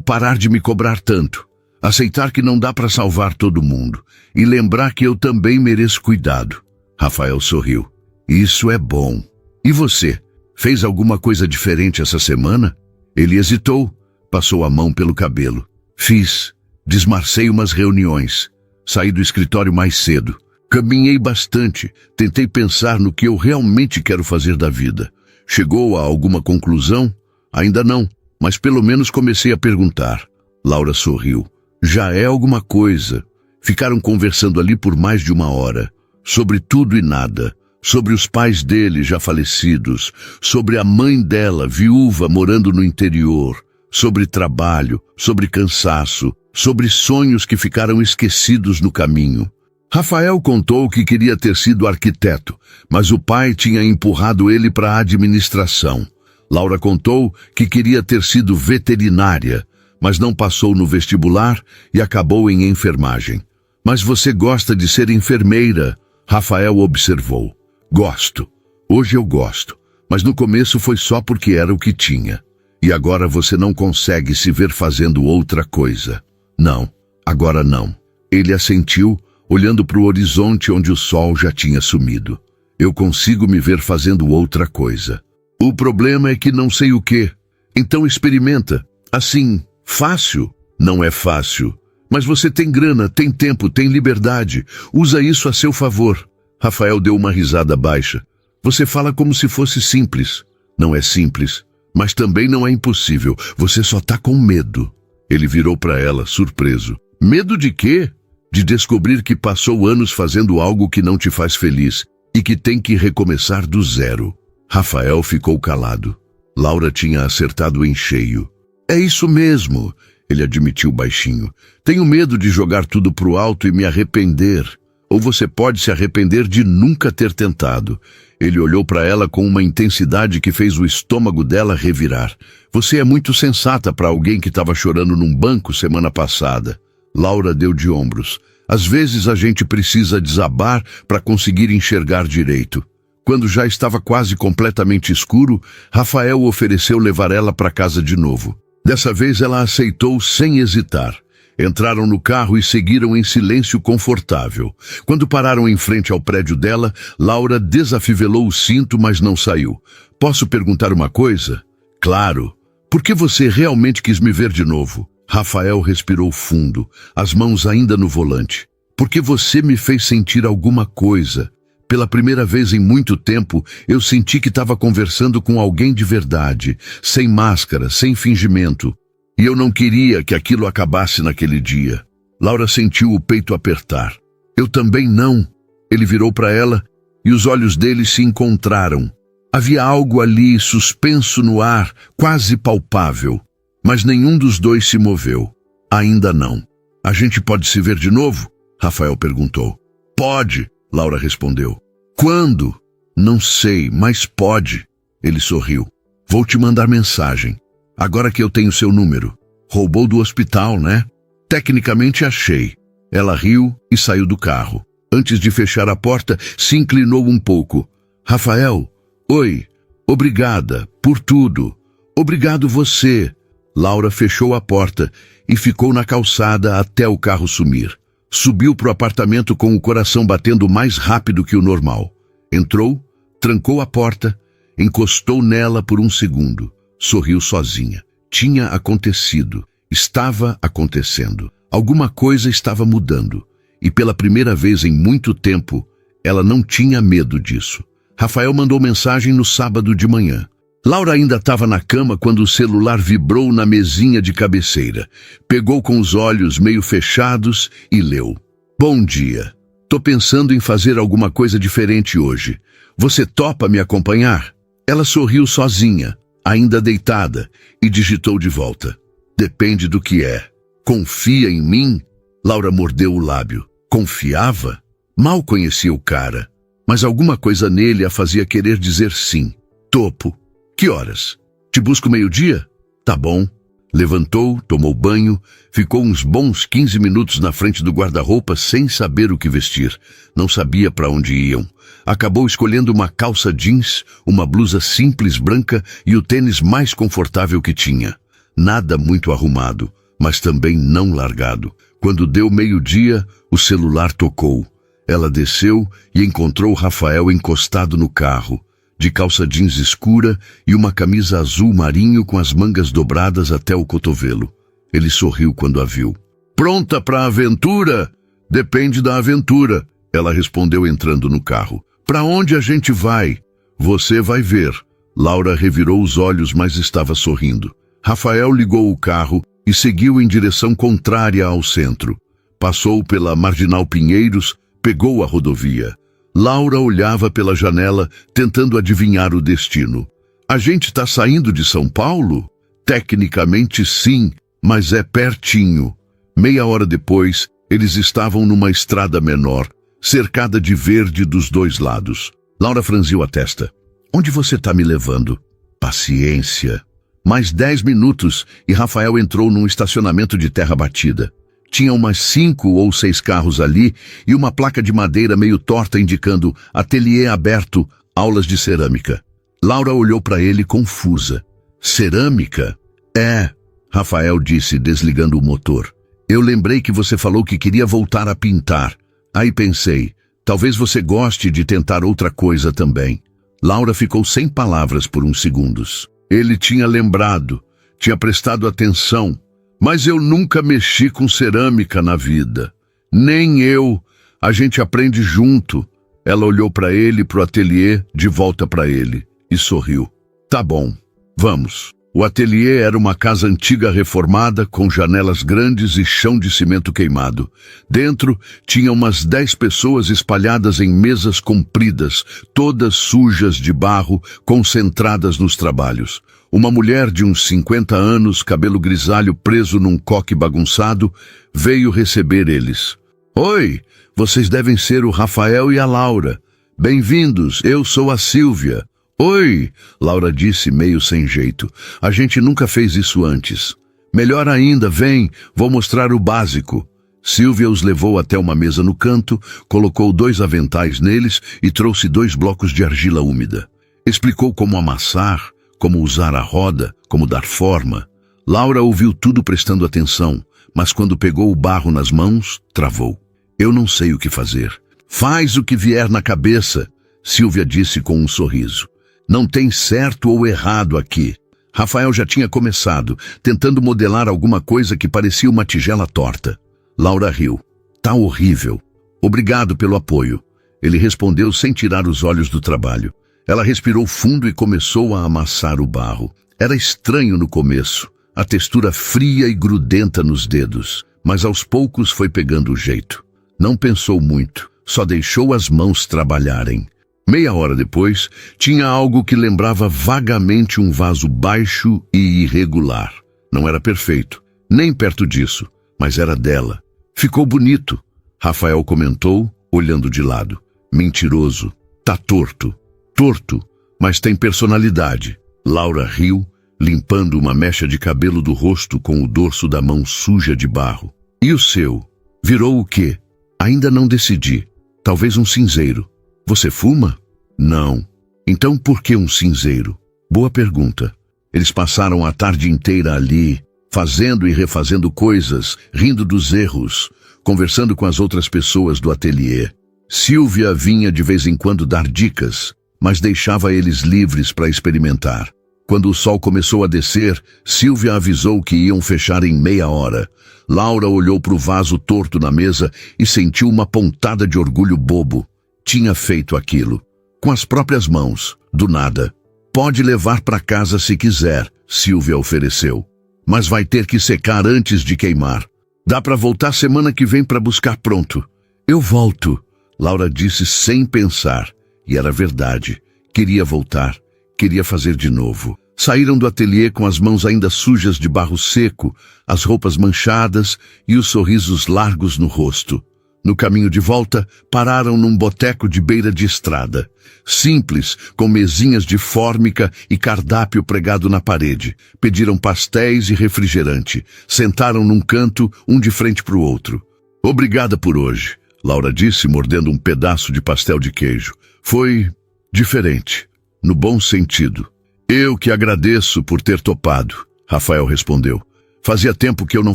parar de me cobrar tanto. Aceitar que não dá para salvar todo mundo. E lembrar que eu também mereço cuidado. Rafael sorriu. Isso é bom. E você? Fez alguma coisa diferente essa semana? Ele hesitou. Passou a mão pelo cabelo. Fiz. Desmarcei umas reuniões. Saí do escritório mais cedo. Caminhei bastante. Tentei pensar no que eu realmente quero fazer da vida. Chegou a alguma conclusão? Ainda não, mas pelo menos comecei a perguntar. Laura sorriu. Já é alguma coisa. Ficaram conversando ali por mais de 1 hora. Sobre tudo e nada. Sobre os pais dele já falecidos. Sobre a mãe dela, viúva, morando no interior. Sobre trabalho, sobre cansaço. Sobre sonhos que ficaram esquecidos no caminho. Rafael contou que queria ter sido arquiteto, mas o pai tinha empurrado ele para a administração. Laura contou que queria ter sido veterinária, mas não passou no vestibular e acabou em enfermagem. Mas você gosta de ser enfermeira, Rafael observou. Gosto. Hoje eu gosto, mas no começo foi só porque era o que tinha. E agora você não consegue se ver fazendo outra coisa. Não, agora não. Ele assentiu, olhando para o horizonte onde o sol já tinha sumido. Eu consigo me ver fazendo outra coisa. O problema é que não sei o quê. Então experimenta. Assim, fácil? Não é fácil. Mas você tem grana, tem tempo, tem liberdade. Usa isso a seu favor. Rafael deu uma risada baixa. Você fala como se fosse simples. Não é simples, mas também não é impossível. Você só tá com medo. Ele virou para ela, surpreso. Medo de quê? De descobrir que passou anos fazendo algo que não te faz feliz e que tem que recomeçar do zero. Rafael ficou calado. Laura tinha acertado em cheio. É isso mesmo, ele admitiu baixinho. Tenho medo de jogar tudo pro alto e me arrepender. Ou você pode se arrepender de nunca ter tentado. Ele olhou para ela com uma intensidade que fez o estômago dela revirar. Você é muito sensata para alguém que estava chorando num banco semana passada. Laura deu de ombros. Às vezes a gente precisa desabar para conseguir enxergar direito. Quando já estava quase completamente escuro, Rafael ofereceu levar ela para casa de novo. Dessa vez ela aceitou sem hesitar. Entraram no carro e seguiram em silêncio confortável. Quando pararam em frente ao prédio dela, Laura desafivelou o cinto, mas não saiu. Posso perguntar uma coisa? Claro. Por que você realmente quis me ver de novo? Rafael respirou fundo, as mãos ainda no volante. Porque você me fez sentir alguma coisa. Pela primeira vez em muito tempo, eu senti que estava conversando com alguém de verdade, sem máscara, sem fingimento. E eu não queria que aquilo acabasse naquele dia. Laura sentiu o peito apertar. Eu também não. Ele virou para ela e os olhos dele se encontraram. Havia algo ali suspenso no ar, quase palpável. Mas nenhum dos dois se moveu. Ainda não. A gente pode se ver de novo? Rafael perguntou. Pode, Laura respondeu. Quando? Não sei, mas pode. Ele sorriu. Vou te mandar mensagem. Agora que eu tenho seu número. Roubou do hospital, né? Tecnicamente achei. Ela riu e saiu do carro. Antes de fechar a porta, se inclinou um pouco. Rafael, oi, obrigada por tudo. Obrigado você. Laura fechou a porta e ficou na calçada até o carro sumir. Subiu para o apartamento com o coração batendo mais rápido que o normal. Entrou, trancou a porta, encostou nela por um segundo. Sorriu sozinha. Tinha acontecido. Estava acontecendo. Alguma coisa estava mudando. E pela primeira vez em muito tempo, ela não tinha medo disso. Rafael mandou mensagem no sábado de manhã. Laura ainda estava na cama quando o celular vibrou na mesinha de cabeceira. Pegou com os olhos meio fechados e leu. Bom dia. Tô pensando em fazer alguma coisa diferente hoje. Você topa me acompanhar? Ela sorriu sozinha, ainda deitada, e digitou de volta. Depende do que é. Confia em mim? Laura mordeu o lábio. Confiava? Mal conhecia o cara, mas alguma coisa nele a fazia querer dizer sim. Topo. Que horas? Te busco meio-dia? Tá bom. Levantou, tomou banho, ficou uns bons 15 minutos na frente do guarda-roupa sem saber o que vestir. Não sabia para onde iam. Acabou escolhendo uma calça jeans, uma blusa simples branca e o tênis mais confortável que tinha. Nada muito arrumado, mas também não largado. Quando deu meio-dia, o celular tocou. Ela desceu e encontrou Rafael encostado no carro, de calça jeans escura e uma camisa azul marinho com as mangas dobradas até o cotovelo. Ele sorriu quando a viu. Pronta para a aventura? Depende da aventura, ela respondeu entrando no carro. Para onde a gente vai? Você vai ver. Laura revirou os olhos, mas estava sorrindo. Rafael ligou o carro e seguiu em direção contrária ao centro. Passou pela Marginal Pinheiros, pegou a rodovia. Laura olhava pela janela, tentando adivinhar o destino. A gente está saindo de São Paulo? Tecnicamente sim, mas é pertinho. Meia hora depois, eles estavam numa estrada menor, cercada de verde dos dois lados. Laura franziu a testa. Onde você está me levando? Paciência. Mais 10 minutos e Rafael entrou num estacionamento de terra batida. Tinha umas 5 ou 6 carros ali e uma placa de madeira meio torta indicando ateliê aberto, aulas de cerâmica. Laura olhou para ele confusa. Cerâmica? É, Rafael disse, desligando o motor. Eu lembrei que você falou que queria voltar a pintar. Aí pensei, talvez você goste de tentar outra coisa também. Laura ficou sem palavras por uns segundos. Ele tinha lembrado. tinha prestado atenção, mas eu nunca mexi com cerâmica na vida. Nem eu. A gente aprende junto. Ela olhou para ele, para o ateliê, de volta para ele, e sorriu. Tá bom, vamos. O ateliê era uma casa antiga reformada, com janelas grandes e chão de cimento queimado. Dentro, tinha umas 10 pessoas espalhadas em mesas compridas, todas sujas de barro, concentradas nos trabalhos. Uma mulher de uns 50 anos, cabelo grisalho preso num coque bagunçado, veio receber eles. Oi, vocês devem ser o Rafael e a Laura. Bem-vindos, eu sou a Sílvia. Oi, Laura disse meio sem jeito. A gente nunca fez isso antes. Melhor ainda, vem, vou mostrar o básico. Sílvia os levou até uma mesa no canto, colocou 2 aventais neles e trouxe 2 blocos de argila úmida. Explicou como amassar, como usar a roda, como dar forma. Laura ouviu tudo prestando atenção, mas quando pegou o barro nas mãos, travou. Eu não sei o que fazer. Faz o que vier na cabeça, Sílvia disse com um sorriso. Não tem certo ou errado aqui. Rafael já tinha começado, tentando modelar alguma coisa que parecia uma tigela torta. Laura riu. Tá horrível. Obrigado pelo apoio. Ele respondeu sem tirar os olhos do trabalho. Ela respirou fundo e começou a amassar o barro. Era estranho no começo, a textura fria e grudenta nos dedos, mas aos poucos foi pegando o jeito. Não pensou muito, só deixou as mãos trabalharem. Meia hora depois, tinha algo que lembrava vagamente um vaso baixo e irregular. Não era perfeito, nem perto disso, mas era dela. Ficou bonito, Rafael comentou, olhando de lado. Mentiroso. Tá torto. Torto, mas tem personalidade. Laura riu, limpando uma mecha de cabelo do rosto com o dorso da mão suja de barro. E o seu? Virou o quê? Ainda não decidi. Talvez um cinzeiro. Você fuma? Não. Então por que um cinzeiro? Boa pergunta. Eles passaram a tarde inteira ali, fazendo e refazendo coisas, rindo dos erros, conversando com as outras pessoas do ateliê. Sílvia vinha de vez em quando dar dicas, mas deixava eles livres para experimentar. Quando o sol começou a descer, Sílvia avisou que iam fechar em meia hora. Laura olhou para o vaso torto na mesa e sentiu uma pontada de orgulho bobo. Tinha feito aquilo, com as próprias mãos, do nada. Pode levar para casa se quiser, Sílvia ofereceu. Mas vai ter que secar antes de queimar. Dá para voltar semana que vem para buscar pronto. Eu volto, Laura disse sem pensar. E era verdade. Queria voltar. Queria fazer de novo. Saíram do ateliê com as mãos ainda sujas de barro seco, as roupas manchadas e os sorrisos largos no rosto. No caminho de volta, pararam num boteco de beira de estrada. Simples, com mesinhas de fórmica e cardápio pregado na parede. Pediram pastéis e refrigerante. Sentaram num canto, um de frente para o outro. Obrigada por hoje, Laura disse, mordendo um pedaço de pastel de queijo. Foi diferente, no bom sentido. Eu que agradeço por ter topado, Rafael respondeu. Fazia tempo que eu não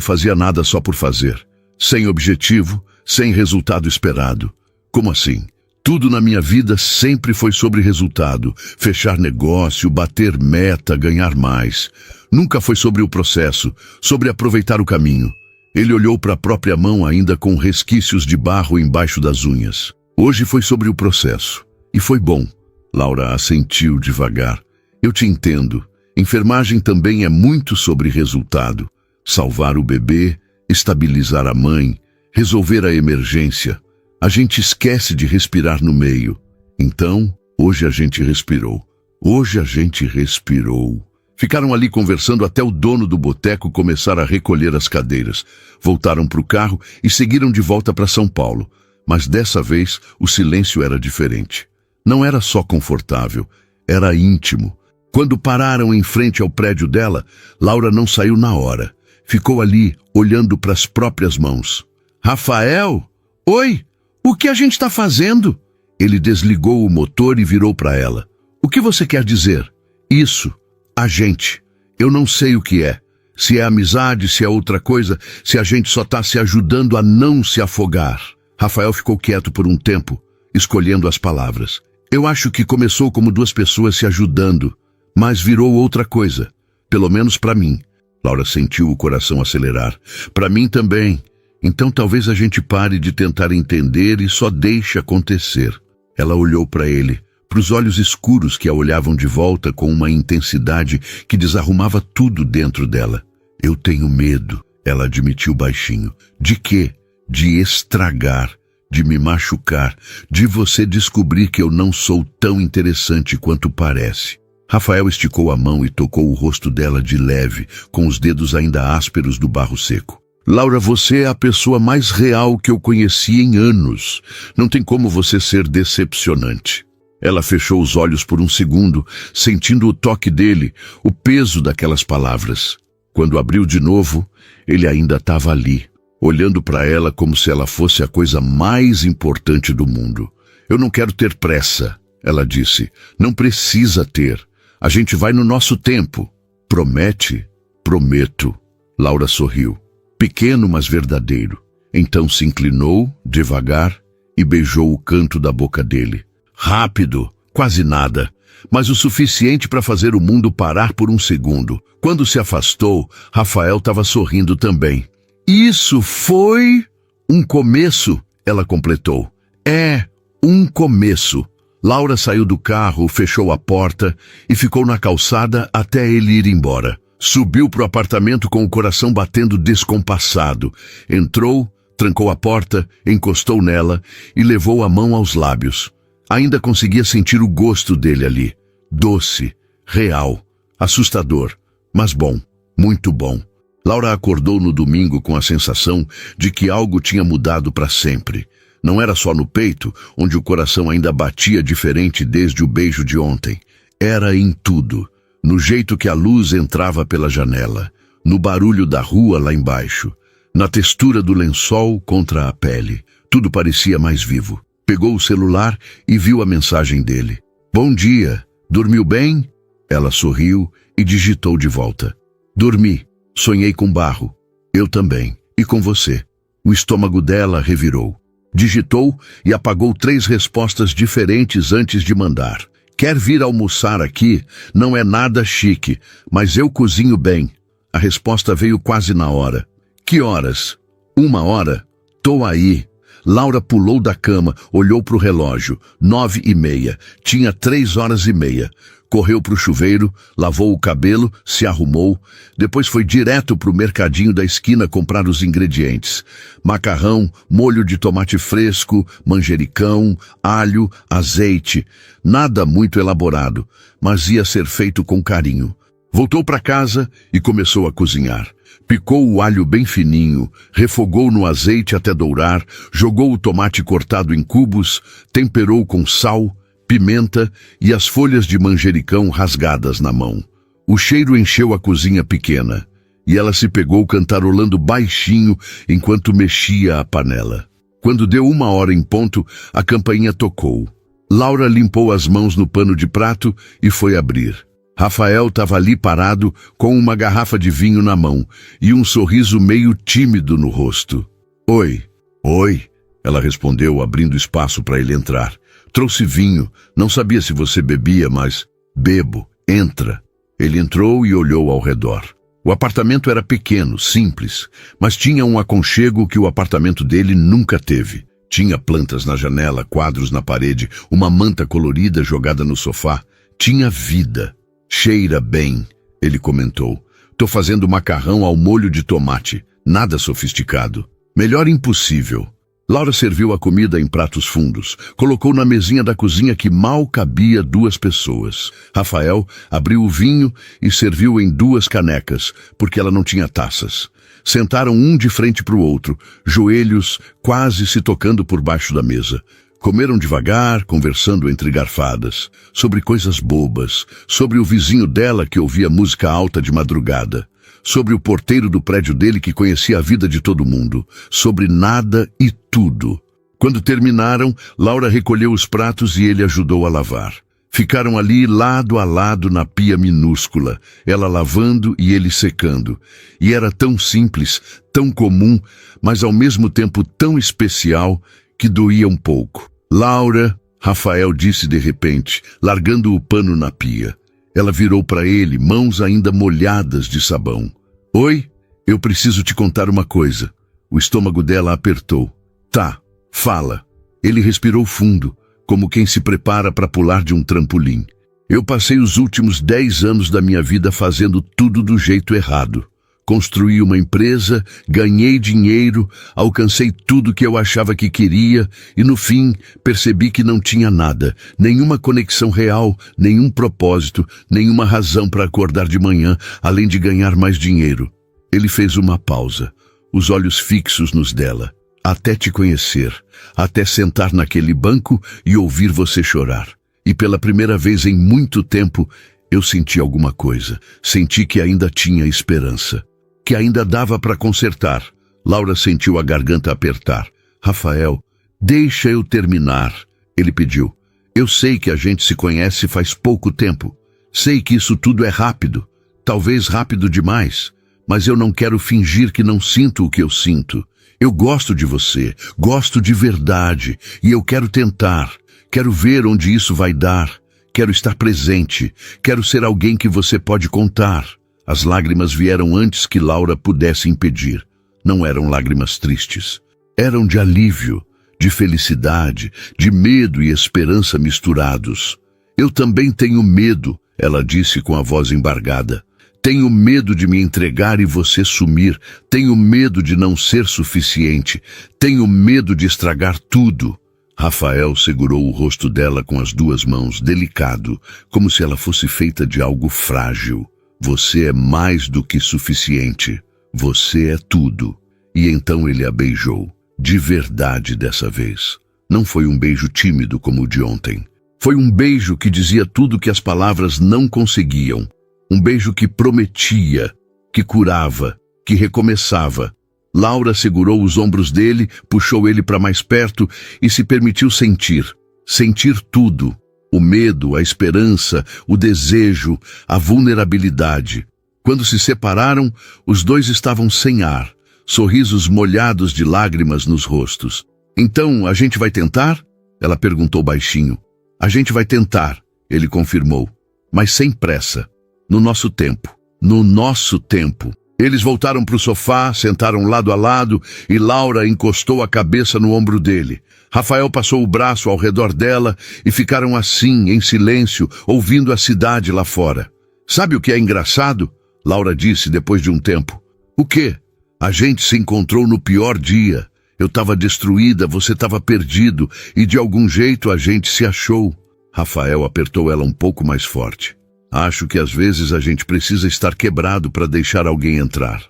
fazia nada só por fazer. Sem objetivo, sem resultado esperado. Como assim? Tudo na minha vida sempre foi sobre resultado. Fechar negócio, bater meta, ganhar mais. Nunca foi sobre o processo, sobre aproveitar o caminho. Ele olhou para a própria mão ainda com resquícios de barro embaixo das unhas. Hoje foi sobre o processo. E foi bom. Laura assentiu devagar. Eu te entendo. Enfermagem também é muito sobre resultado. Salvar o bebê, estabilizar a mãe, resolver a emergência. A gente esquece de respirar no meio. Então, hoje a gente respirou. Hoje a gente respirou. Ficaram ali conversando até o dono do boteco começar a recolher as cadeiras. Voltaram para o carro e seguiram de volta para São Paulo. Mas dessa vez, o silêncio era diferente. Não era só confortável, era íntimo. Quando pararam em frente ao prédio dela, Laura não saiu na hora. Ficou ali, olhando para as próprias mãos. Rafael? Oi? O que a gente está fazendo? Ele desligou o motor e virou para ela. O que você quer dizer? Isso. A gente. Eu não sei o que é. Se é amizade, se é outra coisa, se a gente só está se ajudando a não se afogar. Rafael ficou quieto por um tempo, escolhendo as palavras. Eu acho que começou como duas pessoas se ajudando, mas virou outra coisa. Pelo menos para mim. Laura sentiu o coração acelerar. Para mim também. Então talvez a gente pare de tentar entender e só deixe acontecer. Ela olhou para ele, para os olhos escuros que a olhavam de volta com uma intensidade que desarrumava tudo dentro dela. Eu tenho medo, ela admitiu baixinho. De quê? De estragar, de me machucar, de você descobrir que eu não sou tão interessante quanto parece. Rafael esticou a mão e tocou o rosto dela de leve, com os dedos ainda ásperos do barro seco. Laura, você é a pessoa mais real que eu conheci em anos. Não tem como você ser decepcionante. Ela fechou os olhos por um segundo, sentindo o toque dele, o peso daquelas palavras. Quando abriu de novo, ele ainda estava ali, olhando para ela como se ela fosse a coisa mais importante do mundo. Eu não quero ter pressa, ela disse. Não precisa ter. A gente vai no nosso tempo. Promete? Prometo. Laura sorriu. Pequeno, mas verdadeiro. Então se inclinou, devagar, e beijou o canto da boca dele. Rápido, quase nada, mas o suficiente para fazer o mundo parar por um segundo. Quando se afastou, Rafael estava sorrindo também. Isso foi um começo, ela completou. É um começo. Laura saiu do carro, fechou a porta e ficou na calçada até ele ir embora. Subiu para o apartamento com o coração batendo descompassado. Entrou, trancou a porta, encostou nela e levou a mão aos lábios. Ainda conseguia sentir o gosto dele ali. Doce, real, assustador, mas bom, muito bom. Laura acordou no domingo com a sensação de que algo tinha mudado para sempre. Não era só no peito, onde o coração ainda batia diferente desde o beijo de ontem. Era em tudo. No jeito que a luz entrava pela janela, no barulho da rua lá embaixo, na textura do lençol contra a pele. Tudo parecia mais vivo. Pegou o celular e viu a mensagem dele. Bom dia, dormiu bem? Ela sorriu e digitou de volta. Dormi, sonhei com barro. Eu também, e com você. O estômago dela revirou. Digitou e apagou 3 respostas diferentes antes de mandar. Quer vir almoçar aqui? Não é nada chique, mas eu cozinho bem. A resposta veio quase na hora. Que horas? 1 hora? Tô aí. Laura pulou da cama, olhou para o relógio. 9h30. Tinha 3h30. Correu para o chuveiro, lavou o cabelo, se arrumou. Depois foi direto para o mercadinho da esquina comprar os ingredientes. Macarrão, molho de tomate fresco, manjericão, alho, azeite. Nada muito elaborado, mas ia ser feito com carinho. Voltou para casa e começou a cozinhar. Picou o alho bem fininho, refogou no azeite até dourar, jogou o tomate cortado em cubos, temperou com sal, pimenta e as folhas de manjericão rasgadas na mão. O cheiro encheu a cozinha pequena e ela se pegou cantarolando baixinho enquanto mexia a panela. Quando deu 1h em ponto, a campainha tocou. Laura limpou as mãos no pano de prato e foi abrir. Rafael estava ali parado com uma garrafa de vinho na mão e um sorriso meio tímido no rosto. Oi, oi, ela respondeu abrindo espaço para ele entrar. Trouxe vinho, não sabia se você bebia, mas bebo, entra. Ele entrou e olhou ao redor. O apartamento era pequeno, simples, mas tinha um aconchego que o apartamento dele nunca teve. Tinha plantas na janela, quadros na parede, uma manta colorida jogada no sofá. Tinha vida. Cheira bem, ele comentou. Tô fazendo macarrão ao molho de tomate. Nada sofisticado. Melhor impossível. Laura serviu a comida em pratos fundos. Colocou na mesinha da cozinha que mal cabia 2 pessoas. Rafael abriu o vinho e serviu em 2 canecas, porque ela não tinha taças. Sentaram um de frente para o outro, joelhos quase se tocando por baixo da mesa. Comeram devagar, conversando entre garfadas, sobre coisas bobas, sobre o vizinho dela que ouvia música alta de madrugada, sobre o porteiro do prédio dele que conhecia a vida de todo mundo, sobre nada e tudo. Quando terminaram, Laura recolheu os pratos e ele ajudou a lavar. Ficaram ali lado a lado na pia minúscula, ela lavando e ele secando. E era tão simples, tão comum, mas ao mesmo tempo tão especial que doía um pouco. Laura, Rafael disse de repente, largando o pano na pia. Ela virou para ele, mãos ainda molhadas de sabão. Oi, eu preciso te contar uma coisa. O estômago dela apertou. Tá, fala. Ele respirou fundo, como quem se prepara para pular de um trampolim. Eu passei os últimos 10 anos da minha vida fazendo tudo do jeito errado. Construí uma empresa, ganhei dinheiro, alcancei tudo que eu achava que queria e, no fim, percebi que não tinha nada, nenhuma conexão real, nenhum propósito, nenhuma razão para acordar de manhã, além de ganhar mais dinheiro. Ele fez uma pausa, os olhos fixos nos dela. Até te conhecer, até sentar naquele banco e ouvir você chorar. E pela primeira vez em muito tempo, eu senti alguma coisa. Senti que ainda tinha esperança. Que ainda dava para consertar. Laura sentiu a garganta apertar. Rafael, deixa eu terminar, ele pediu. Eu sei que a gente se conhece faz pouco tempo. Sei que isso tudo é rápido, talvez rápido demais, mas eu não quero fingir que não sinto o que eu sinto. Eu gosto de você, gosto de verdade, e eu quero tentar. Quero ver onde isso vai dar. Quero estar presente. Quero ser alguém que você pode contar. As lágrimas vieram antes que Laura pudesse impedir. Não eram lágrimas tristes. Eram de alívio, de felicidade, de medo e esperança misturados. Eu também tenho medo, ela disse com a voz embargada. Tenho medo de me entregar e você sumir. Tenho medo de não ser suficiente. Tenho medo de estragar tudo. Rafael segurou o rosto dela com as 2 mãos, delicado, como se ela fosse feita de algo frágil. Você é mais do que suficiente. Você é tudo. E então ele a beijou. De verdade dessa vez. Não foi um beijo tímido como o de ontem. Foi um beijo que dizia tudo que as palavras não conseguiam. Um beijo que prometia, que curava, que recomeçava. Laura segurou os ombros dele, puxou ele para mais perto e se permitiu sentir. Sentir tudo. O medo, a esperança, o desejo, a vulnerabilidade. Quando se separaram, os 2 estavam sem ar, sorrisos molhados de lágrimas nos rostos. Então, a gente vai tentar? Ela perguntou baixinho. A gente vai tentar, ele confirmou, mas sem pressa. No nosso tempo. No nosso tempo. Eles voltaram para o sofá, sentaram lado a lado e Laura encostou a cabeça no ombro dele. Rafael passou o braço ao redor dela e ficaram assim, em silêncio, ouvindo a cidade lá fora. Sabe o que é engraçado? Laura disse depois de um tempo. O quê? A gente se encontrou no pior dia. Eu estava destruída, você estava perdido e de algum jeito a gente se achou. Rafael apertou ela um pouco mais forte. Acho que às vezes a gente precisa estar quebrado para deixar alguém entrar.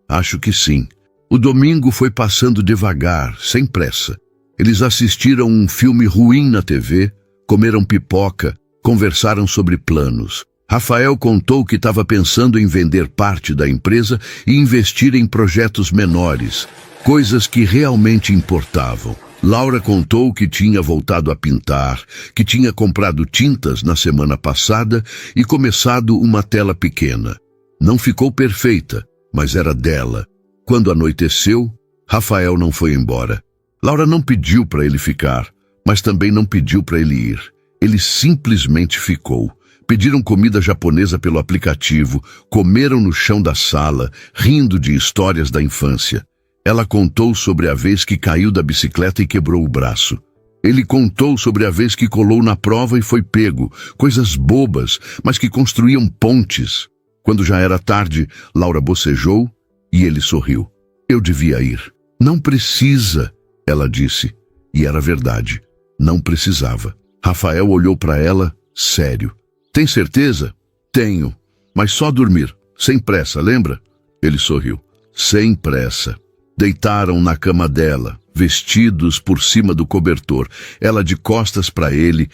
Acho que sim. O domingo foi passando devagar, sem pressa. Eles assistiram um filme ruim na TV, comeram pipoca, conversaram sobre planos. Rafael contou que estava pensando em vender parte da empresa e investir em projetos menores, coisas que realmente importavam. Laura contou que tinha voltado a pintar, que tinha comprado tintas na semana passada e começado uma tela pequena. Não ficou perfeita, mas era dela. Quando anoiteceu, Rafael não foi embora. Laura não pediu para ele ficar, mas também não pediu para ele ir. Ele simplesmente ficou. Pediram comida japonesa pelo aplicativo, comeram no chão da sala, rindo de histórias da infância. Ela contou sobre a vez que caiu da bicicleta e quebrou o braço. Ele contou sobre a vez que colou na prova e foi pego, coisas bobas, mas que construíam pontes. Quando já era tarde, Laura bocejou e ele sorriu. Eu devia ir. Não precisa, ela disse. E era verdade. Não precisava. Rafael olhou para ela, sério. Tem certeza? Tenho. Mas só dormir. Sem pressa, lembra? Ele sorriu. Sem pressa. Deitaram na cama dela, vestidos por cima do cobertor, ela de costas para ele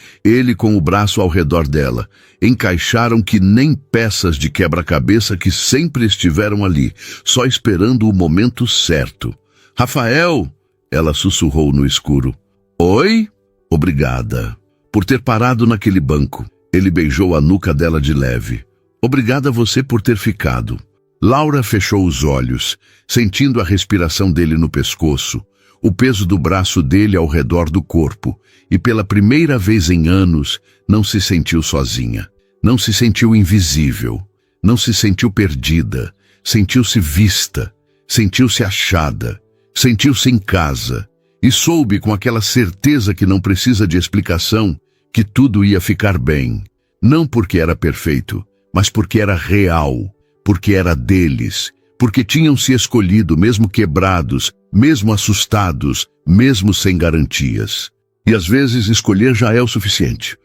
com o braço ao redor dela. Encaixaram que nem peças de quebra-cabeça que sempre estiveram ali, só esperando o momento certo. Rafael, ela sussurrou no escuro. Oi? Obrigada. Por ter parado naquele banco. Ele beijou a nuca dela de leve. Obrigada a você por ter ficado. Laura fechou os olhos, sentindo a respiração dele no pescoço, o peso do braço dele ao redor do corpo, e pela primeira vez em anos, não se sentiu sozinha. Não se sentiu invisível. Não se sentiu perdida. sentiu-se vista, sentiu-se achada, sentiu-se em casa e soube com aquela certeza que não precisa de explicação que tudo ia ficar bem. Não porque era perfeito, mas porque era real, porque era deles, porque tinham se escolhido mesmo quebrados, mesmo assustados, mesmo sem garantias. E às vezes escolher já é o suficiente.